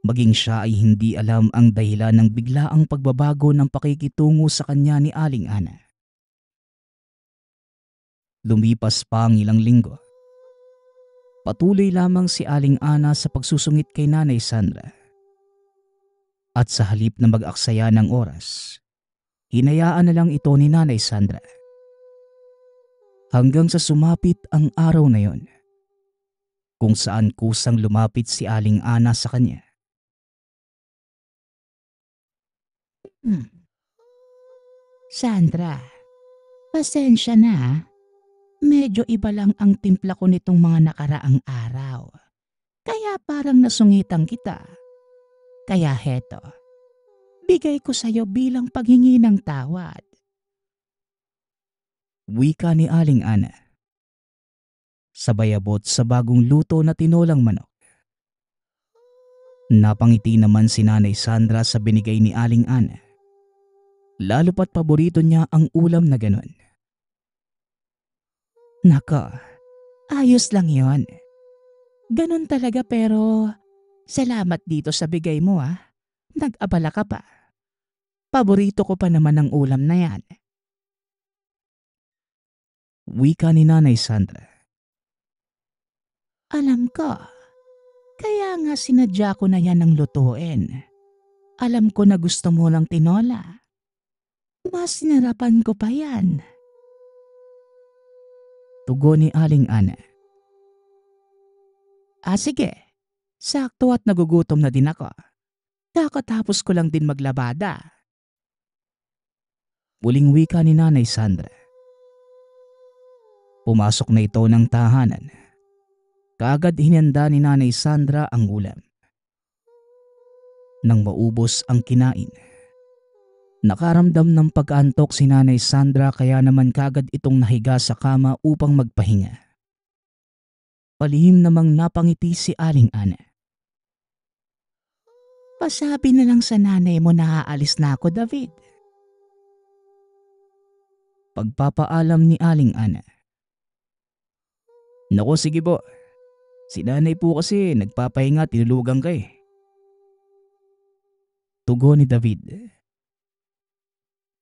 Maging siya ay hindi alam ang dahilan ng biglaang pagbabago ng pakikitungo sa kanya ni Aling Ana. Lumipas pa ang ilang linggo. Patuloy lamang si Aling Ana sa pagsusungit kay Nanay Sandra. At sa halip na mag-aksaya ng oras, hinayaan na lang ito ni Nanay Sandra. Hanggang sa sumapit ang araw na yon, kung saan kusang lumapit si Aling Ana sa kanya. Sandra, pasensya na ah. Medyo iba lang ang timpla ko nitong mga nakaraang araw. Kaya parang nasungitan kita. Kaya heto, bigay ko sa'yo bilang paghingi ng tawad. Wika ni Aling Ana. Sabay abot sa bagong luto na tinolang manok. Napangiti naman si Nanay Sandra sa binigay ni Aling Ana. Lalo pat paborito niya ang ulam na ganon. Nako, ayos lang yon. Ganon talaga pero salamat dito sa bigay mo ah. Nag-abala ka pa. Paborito ko pa naman ang ulam na yan. Wika ni Nanay Sandra. Alam ko. Kaya nga sinadya ko na yan ng lutuin. Alam ko na gusto mo ng tinola. Mas sinarapan ko pa yan. Tugon ni Aling Ana. Sige. Sakto at nagugutom na din ako. Kakatapos ko lang din maglabada. Muling wika ni Nanay Sandra. Pumasok na ito ng tahanan. Kaagad hinanda ni Nanay Sandra ang ulam. Nang maubos ang kinain, nakaramdam ng pag-antok si Nanay Sandra kaya naman kagad itong nahiga sa kama upang magpahinga. Palihim namang napangiti si Aling Ana. Pasabi na lang sa nanay mo na aalis na ako, David. Pagpapaalam ni Aling Ana. Nako sige po. Si nanay po kasi nagpapahinga, tinulugan ka eh. Tugon ni David.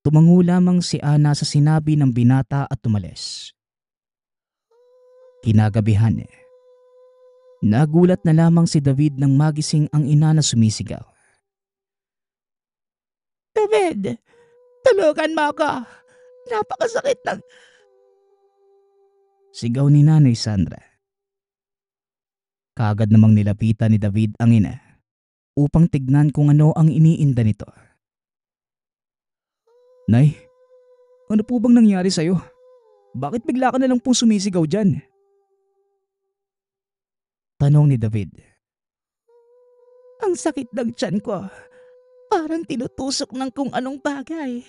Tumango lamang si Ana sa sinabi ng binata at tumalis. Kinagabihan, nagulat na lamang si David nang magising ang ina na sumisigaw. David, tulungan mo ako. Napakasakit ng... Sigaw ni Nanay Sandra. Kaagad namang nilapitan ni David ang ina upang tignan kung ano ang iniinda nito. Nay, ano po bang nangyari sa'yo? Bakit bigla ka na lang pong sumisigaw dyan? Tanong ni David. Ang sakit ng tiyan ko. Parang tinutusok ng kung anong bagay.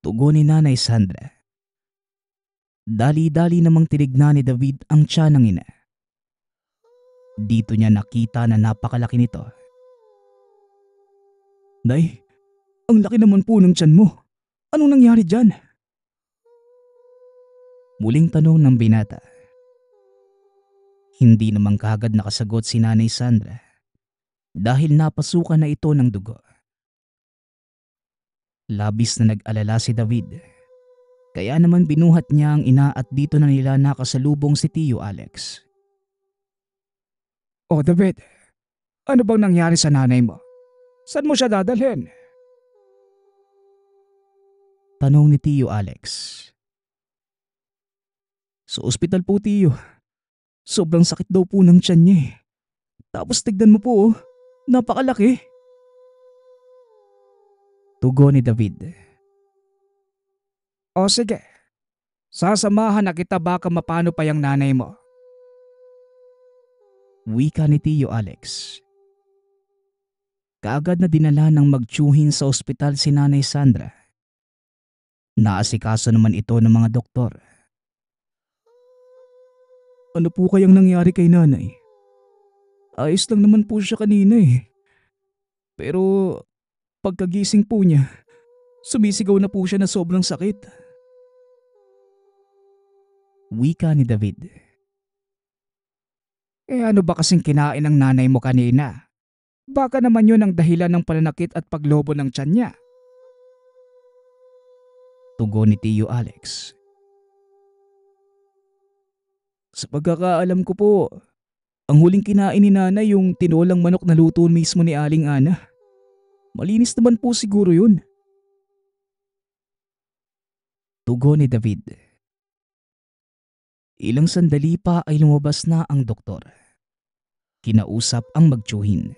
Tugon ni Nanay Sandra. Dali-dali namang tinignan ni David ang tiyan ng ina. Dito niya nakita na napakalaki nito. Nay, ang laki naman po ng tiyan mo. Anong nangyari dyan? Muling tanong ng binata. Hindi naman kaagad nakasagot si Nanay Sandra. dahil napasukan na ito ng dugo. Labis na nag-alala si David. Kaya naman binuhat niya ang ina at dito na nila nakasalubong si Tio Alex. O David, ano bang nangyari sa nanay mo? Saan mo siya dadalhin? Tanong ni Tio Alex. Sa ospital po, Tio. Sobrang sakit daw po ng tiyan niya eh. Tapos tignan mo po oh, napakalaki. Tugon ni David. O sige, sasamahan na kita baka mapano pa yung nanay mo. Wika ni Tio Alex. Kaagad na dinala ng magtsuhin sa ospital si Nanay Sandra. Naasikaso naman ito ng mga doktor. Ano po kayang nangyari kay nanay? Ayos lang naman po siya kanina eh. Pero pagkagising po niya, sumisigaw na po siya na sobrang sakit. Wika ni David. Ano ba kasing kinain ng nanay mo kanina? Baka naman yun ang dahilan ng pananakit at paglobo ng tiyan niya. Tugon ni Tio Alex. Sa pagkakaalam ko po, ang huling kinain ni nanay yung tinolang manok na luto mismo ni Aling Ana. Malinis naman po siguro yun. Tugon ni David. Ilang sandali pa ay lumabas na ang doktor. Kinausap ang magtsuhin.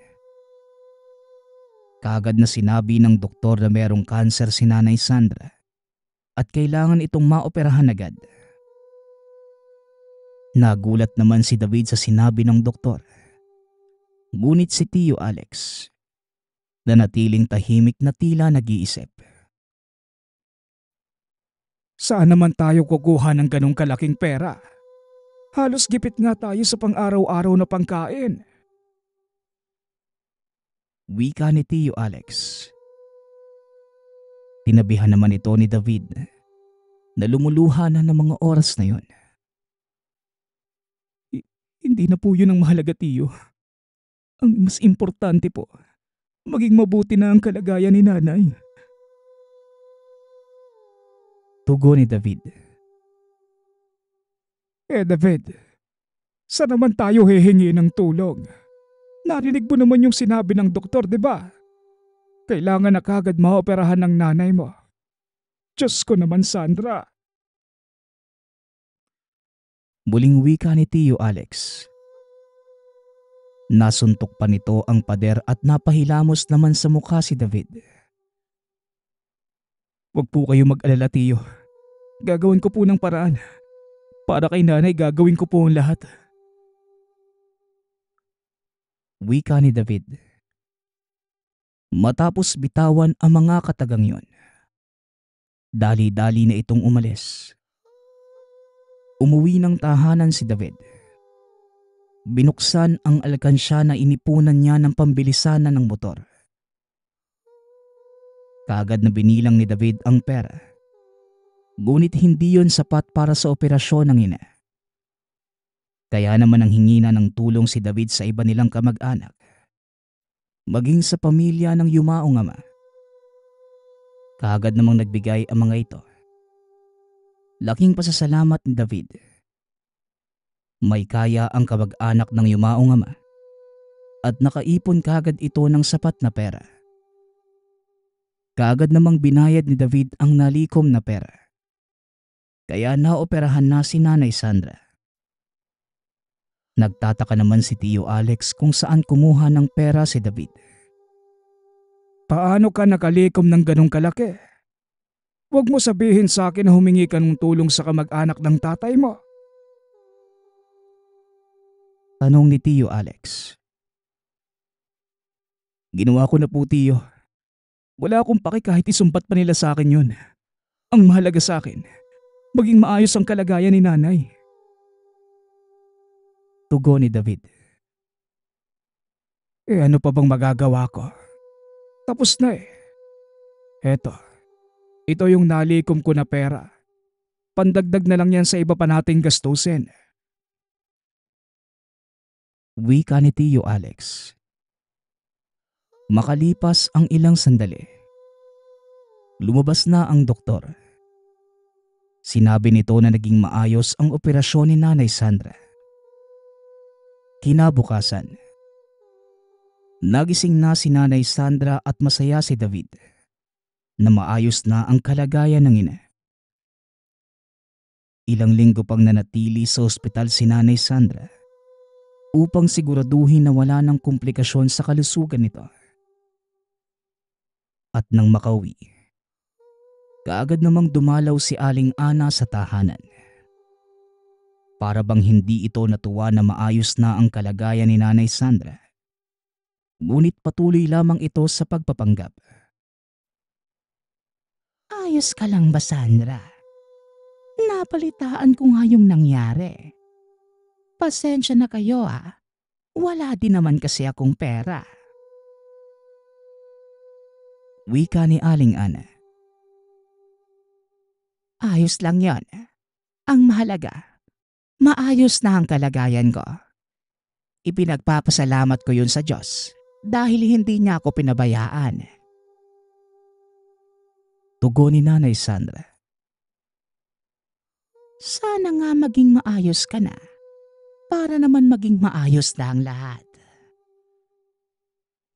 Kaagad na sinabi ng doktor na mayroong kanser si Nanay Sandra at kailangan itong maoperahan agad. Nagulat naman si David sa sinabi ng doktor. Ngunit si Tio Alex, nanatiling tahimik na tila nag-iisip. Saan naman tayo kukuha ng ganong kalaking pera? Halos gipit nga tayo sa pang-araw-araw na pangkain. Wika ni Tio Alex. Tinabihan naman ito ni David na lumuluha na ng mga oras na yon. Hindi na po yun ang mahalaga, Tio. Ang mas importante po, maging mabuti na ang kalagayan ni nanay. Tugon ni David. David, saan naman tayo hihingi ng tulong? Narinig mo naman yung sinabi ng doktor, di ba? Kailangan na kagad maoperahan ng nanay mo. Diyos ko naman, Sandra. Muling wika ni Tio Alex. Nasuntok pa nito ang pader at napahilamos naman sa mukha si David. Huwag po kayo mag-alala, Tio. Gagawin ko po ng paraan. Para kay nanay, gagawin ko po ang lahat. Wika ni David. Matapos bitawan ang mga katagang yon, dali-dali na itong umalis. Umuwi ng tahanan si David. Binuksan ang alkansya na inipunan niya ng pambilisanan ng motor. Kaagad na binilang ni David ang pera. Ngunit hindi yon sapat para sa operasyon ng ina. Kaya naman ang hingi na ng tulong si David sa iba nilang kamag-anak, maging sa pamilya ng yumaong ama. Kaagad namang nagbigay ang mga ito. Laking pasasalamat ni David. May kaya ang kamag-anak ng yumaong ama at nakaipon kaagad ito ng sapat na pera. Kaagad namang binayad ni David ang nalikom na pera. Kaya naoperahan na si Nanay Sandra. Nagtataka naman si Tio Alex kung saan kumuha ng pera si David. Paano ka nakalikom ng ganong kalaki? Huwag mo sabihin sa akin na humingi ka ng tulong sa kamag-anak ng tatay mo. Tanong ni Tio Alex. Ginawa ko na po, Tio. Wala akong paki kahit isumbat pa nila sa akin yun. Ang mahalaga sa akin, maging maayos ang kalagayan ni nanay. Tugon ni David. Ano pa bang magagawa ko? Tapos na eh. Ito yung nalikom ko na pera. Pandagdag na lang yan sa iba pa nating gastusin. Wika ni Tio Alex. Makalipas ang ilang sandali, lumabas na ang doktor. Sinabi nito na naging maayos ang operasyon ni Nanay Sandra. Kinabukasan, nagising na si Nanay Sandra at masaya si David na maayos na ang kalagayan ng ina. Ilang linggo pang nanatili sa ospital si Nanay Sandra upang siguraduhin na wala ng komplikasyon sa kalusugan nito. At nang makauwi, kaagad namang dumalaw si Aling Ana sa tahanan. Para bang hindi ito natuwa na maayos na ang kalagayan ni Nanay Sandra. Ngunit patuloy lamang ito sa pagpapanggap. Ayos ka lang ba, Sandra? Napalitaan ko nga yung nangyari. Pasensya na kayo ah. Wala din naman kasi akong pera. Wika ni Aling Ana. Ayos lang yon. Ang mahalaga, maayos na ang kalagayan ko. Ipinagpapasalamat ko yun sa Diyos dahil hindi niya ako pinabayaan. Tugon ni Nanay Sandra. Sana nga maging maayos ka na para naman maging maayos na ang lahat.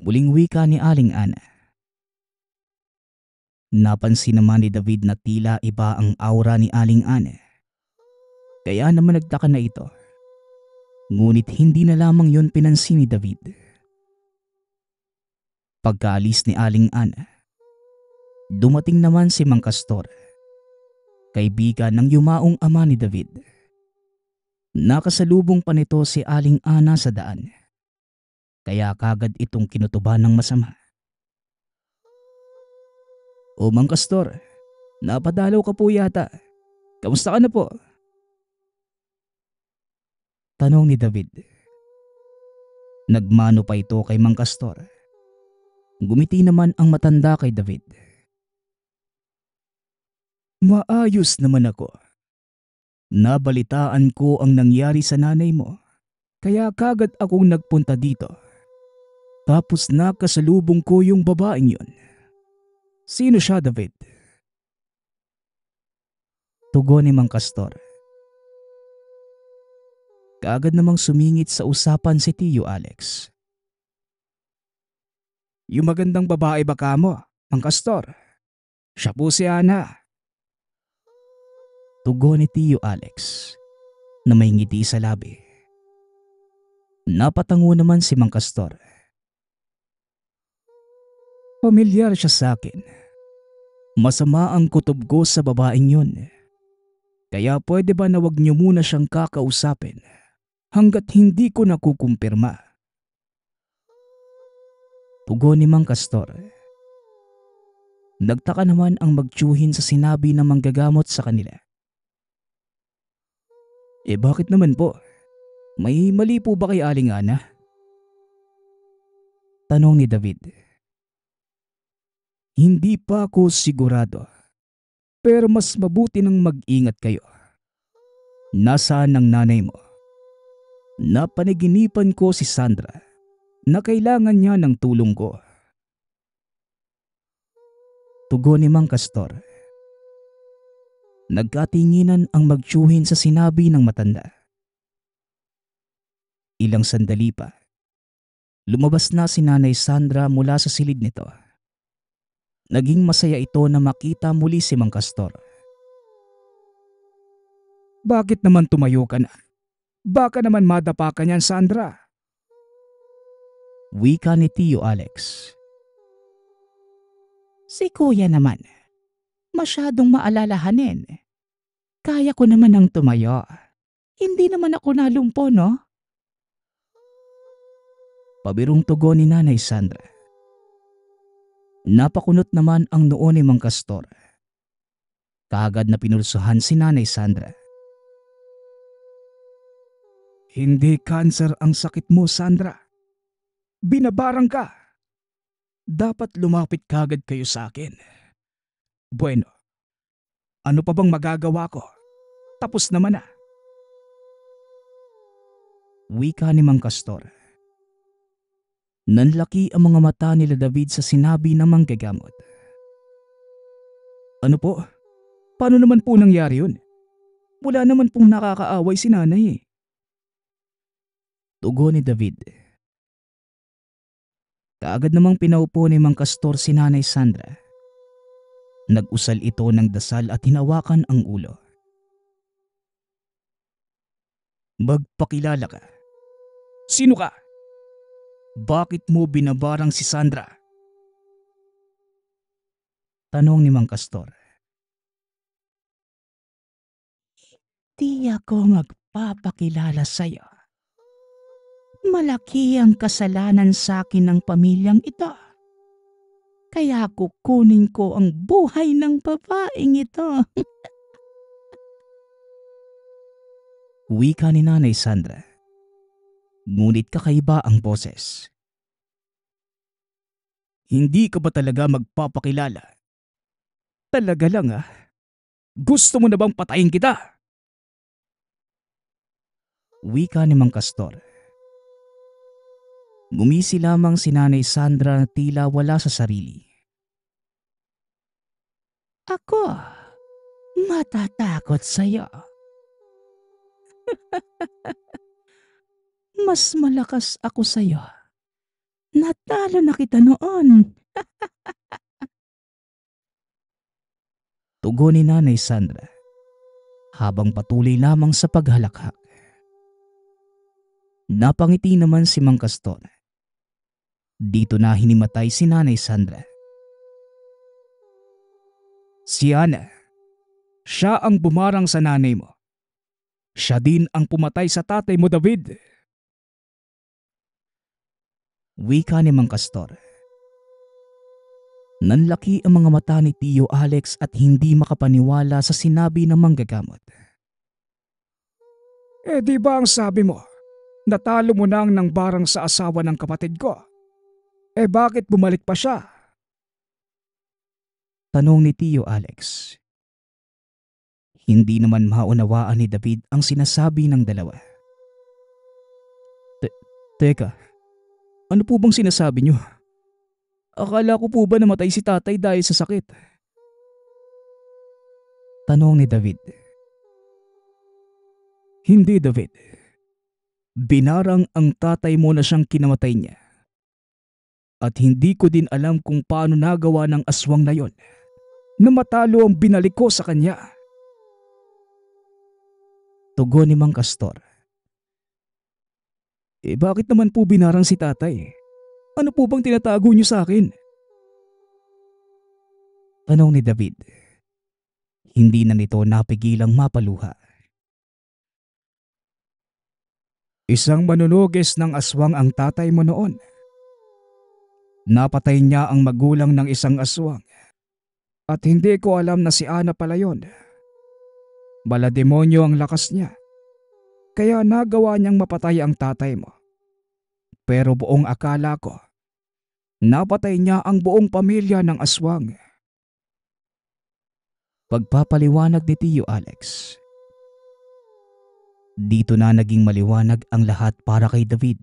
Muling wika ni Aling Ana. Napansin naman ni David na tila iba ang aura ni Aling Ana. Kaya naman nagtaka na ito. Ngunit hindi na lamang yon pinansin ni David. Pagkaalis ni Aling Ana, dumating naman si Mang Castor, kaibigan ng yumaong ama ni David. Nakasalubong pa nito si Aling Ana sa daan. Kaya kagad itong kinutuban ng masama. O Mang Castor, napadalaw ka po yata. Kamusta ka na po? Tanong ni David. Nagmano pa ito kay Mang Castor. Gumiti naman ang matanda kay David. Maayos naman ako. Nabalitaan ko ang nangyari sa nanay mo. Kaya kagad akong nagpunta dito. Tapos nakasalubong ko yung babaeng yun. Sino siya, David? Tugon ni Mang Castor. Kaagad namang sumingit sa usapan si Tio Alex. Yung magandang babae ba kamo, Mang Castor? Siya po si Ana. Tugon ni Tio Alex na may ngiti sa labi. Napatango naman si Mang Castor. Pamilyar siya sa akin. Masama ang kutob ko sa babaeng yun. Kaya pwede ba na wag niyo muna siyang kakausapin hanggat hindi ko nakukumpirma? Tugon ni Mang Castor. Nagtaka naman ang magtiyuhin sa sinabi ng manggagamot sa kanila. Bakit naman po? May mali po ba kay Aling Ana? Tanong ni David. Hindi pa ako sigurado. Pero mas mabuti nang mag-ingat kayo. Nasaan ang nanay mo? Napanaginipan ko si Sandra na kailangan niya ng tulong ko. Tugon ni Mang Castor. Nagkatinginan ang magtiyuhin sa sinabi ng matanda. Ilang sandali pa, lumabas na si Nanay Sandra mula sa silid nito. Naging masaya ito na makita muli si Mang Castor. Bakit naman tumayo ka na? Baka naman madapa ka niyan, Sandra. Wika ni Tio Alex. Si kuya naman, masyadong maalalahanin. Kaya ko naman ang tumayo. Hindi naman ako nalumpo, no? Pabirong tugon ni Nanay Sandra. Napakunot naman ang noo ni Mang Castor. Kaagad na pinulsuhan si Nanay Sandra. Hindi cancer ang sakit mo, Sandra. Binabarang ka. Dapat lumapit kagad kayo sa akin. Bueno, ano pa bang magagawa ko? Tapos naman na. Wika ni Mang Castor. Nanlaki ang mga mata nila David sa sinabi ng manggagamot. Ano po? Paano naman po nangyari yun? Wala naman pong nakakaaway si nanay eh. Tugon ni David. Kaagad namang pinaupo ni Mang Castor si Nanay Sandra. Nag-usal ito ng dasal at hinawakan ang ulo. Magpakilala ka. Sino ka? Bakit mo binabarang si Sandra? Tanong ni Mang Castor. Di ako magpapakilala sa'yo. Malaki ang kasalanan sa akin ng pamilyang ito. Kaya kukunin ko ang buhay ng babaeng ito. Wika ni Nanay Sandra. Ngunit kakaiba ang boses. Hindi ka ba talaga magpapakilala? Talaga lang ah. Gusto mo na bang patayin kita? Wika ni Mang Castor. Ngumisi lamang si Nanay Sandra na tila wala sa sarili. Ako, matatakot sa'yo. Mas malakas ako sa'yo. Natalo na kita noon. Tugon ni Nanay Sandra habang patuloy lamang sa paghalakhak. Napangiti naman si Mang Castor. Dito na hinimatay si Nanay Sandra. Si Ana. Siya ang bumarang sa nanay mo. Siya din ang pumatay sa tatay mo, David. Wika ni Mang Castor. Nanlaki ang mga mata ni Tio Alex at hindi makapaniwala sa sinabi ng manggagamot. Di ba ang sabi mo? Natalo mo nang nang barang sa asawa ng kapatid ko. Bakit bumalik pa siya? Tanong ni Tio Alex. Hindi naman maunawaan ni David ang sinasabi ng dalawa. Teka, ano po bang sinasabi niyo? Akala ko po ba namatay si tatay dahil sa sakit? Tanong ni David. Hindi, David. Binarang ang tatay mo na siyang kinamatay niya. At hindi ko din alam kung paano nagawa ng aswang na yon na matalo ang binalik ko sa kanya. Tugon ni Mang Castor. Bakit naman po binarang si tatay? Ano po bang tinatago niyo sa akin? Tanong ni David. Hindi na nito napigilang mapaluha. Isang manunugis ng aswang ang tatay mo noon. Napatay niya ang magulang ng isang aswang. At hindi ko alam na si Ana pala yon. Balademonyo ang lakas niya. Kaya nagawa niyang mapatay ang tatay mo. Pero buong akala ko, napatay niya ang buong pamilya ng aswang. Pagpapaliwanag ni Tio Alex. Dito na naging maliwanag ang lahat para kay David.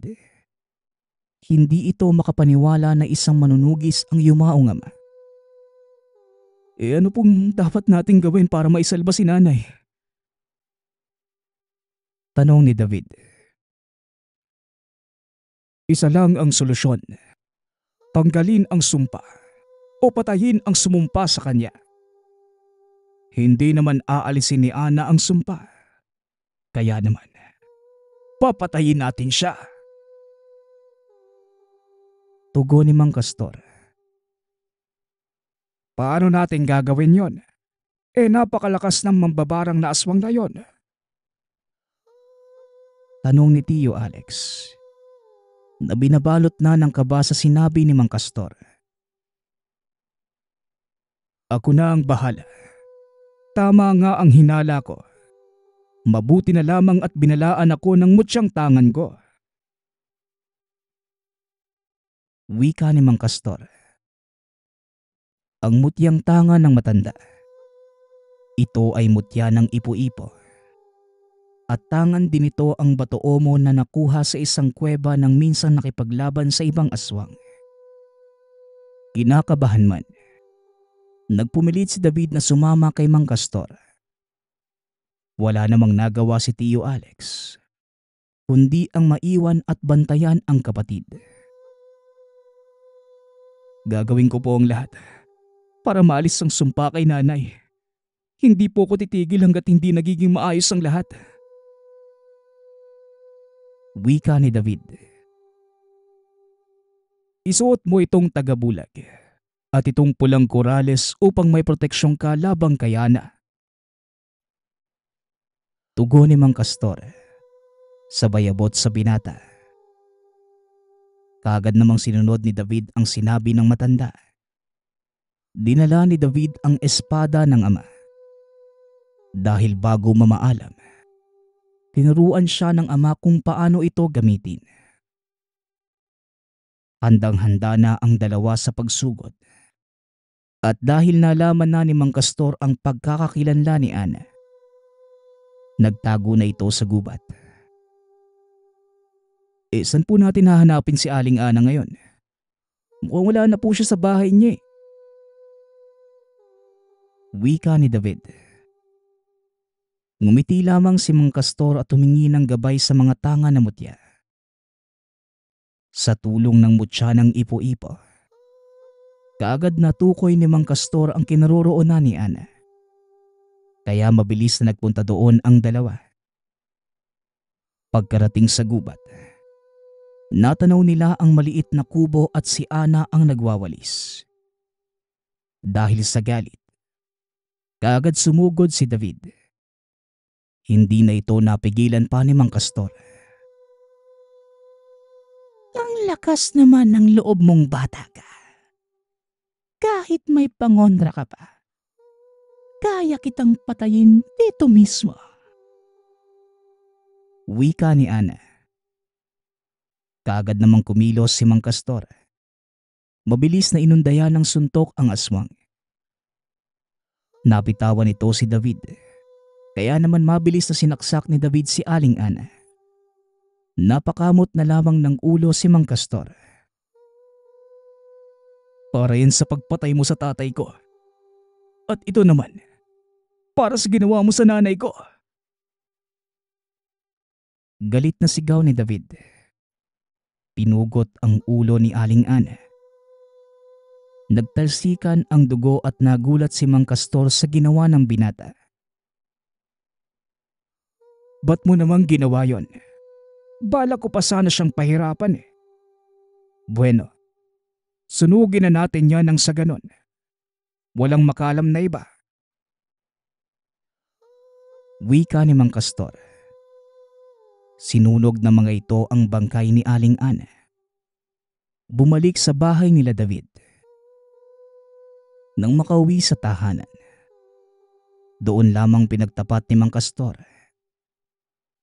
Hindi ito makapaniwala na isang manunugis ang yumaong ama. Ano pong dapat nating gawin para maisalba si nanay? Tanong ni David. Isa lang ang solusyon. Tanggalin ang sumpa o patayin ang sumumpa sa kanya. Hindi naman aalisin ni Ana ang sumpa. Kaya naman, papatayin natin siya. Tugon ni Mang Castor. Paano natin gagawin yon? Napakalakas ng mambabarang na aswang na yon. Tanong ni Tio Alex. Na binabalot na ng kaba sa sinabi ni Mang Castor. Ako na ang bahala. Tama nga ang hinala ko. Mabuti na lamang at binalaan ako ng mutsyang tangan ko. Wika ni Mang Castor. Ang mutyang tangan ng matanda. Ito ay mutya ng ipo-ipo. at tangan din ito ang Bato-Omo na nakuha sa isang kuweba nang minsan nakipaglaban sa ibang aswang. Kinakabahan man, nagpumilit si David na sumama kay Mang Castor. Wala namang nagawa si Tio Alex, kundi ang maiwan at bantayan ang kapatid. Gagawin ko po ang lahat para maalis ang sumpa kay nanay. Hindi po ko titigil hanggat hindi nagiging maayos ang lahat. Wika ni David. Isuot mo itong tagabulag at itong pulang korales upang may proteksyon ka labang kayana. Tugon ni Mang Castor, sabay abot sa binata. Kaagad namang sinunod ni David ang sinabi ng matanda. Dinala ni David ang espada ng ama. Dahil bago mamaalam, tinuruan siya ng ama kung paano ito gamitin. Handang-handa na ang dalawa sa pagsugod. At dahil nalaman na ni Mang Castor ang pagkakakilanlan ni Ana, nagtago na ito sa gubat. Saan po natin hahanapin si Aling Ana ngayon? Mukhang wala na po siya sa bahay niya eh. Wika ni David. Ngumiti lamang si Mang Castor at humingi ng gabay sa mga tanga na mutya. Sa tulong ng mutya ng ipo-ipo, kaagad natukoy ni Mang Castor ang kinaroroonan ni Ana. Kaya mabilis na nagpunta doon ang dalawa. Pagkarating sa gubat, natanaw nila ang maliit na kubo at si Ana ang nagwawalis. Dahil sa galit, kaagad sumugod si David. Hindi na ito napigilan pa ni Mang Castor. Ang lakas naman ng loob mong bata ka. Kahit may pangontra ka pa, kaya kitang patayin dito mismo. Wika ni Ana. Kaagad namang kumilos si Mang Castor. Mabilis na inundayan ng suntok ang aswang. Napitawan ito si David. Kaya naman mabilis na sinaksak ni David si Aling Ana. Napakamot na lamang ng ulo si Mang Castor. Para yan sa pagpatay mo sa tatay ko. At ito naman, para sa ginawa mo sa nanay ko. Galit na sigaw ni David. Pinugot ang ulo ni Aling Ana. Nagtalsikan ang dugo at nagulat si Mang Castor sa ginawa ng binata. Ba't mo namang ginawa yon? Bala ko pa sana siyang pahirapan eh. Bueno, sunugin na natin yan nang sa ganon. Walang makalam na iba. Wika ni Mang Castor. Sinunog ng mga ito ang bangkay ni Aling Ana. Bumalik sa bahay nila David. Nang makauwi sa tahanan, doon lamang pinagtapat ni Mang Castor.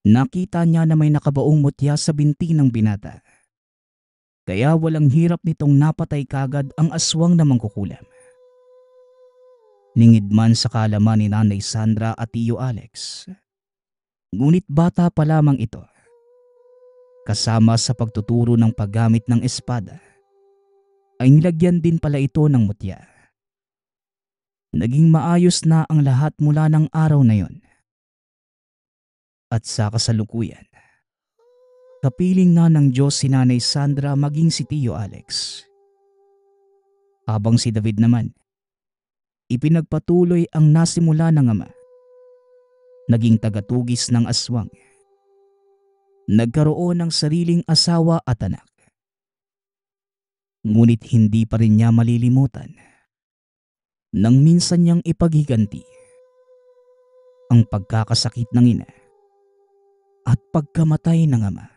Nakita niya na may nakabaong mutya sa binti ng binata. Kaya walang hirap nitong napatay kagad ang aswang na mangkukulam. Ningid man sa kaalaman ni Nanay Sandra at Tio Alex. Ngunit bata pa lamang ito. Kasama sa pagtuturo ng paggamit ng espada, ay nilagyan din pala ito ng mutya. Naging maayos na ang lahat mula ng araw na yon. At sa kasalukuyan, kapiling na ng Diyos si Nanay Sandra maging si Tio Alex. Habang si David naman, ipinagpatuloy ang nasimula ng ama. Naging tagatugis ng aswang. Nagkaroon ng sariling asawa at anak. Ngunit hindi pa rin niya malilimutan nang minsan niyang ipaghiganti ang pagkakasakit ng ina at pagkamatay ng ama.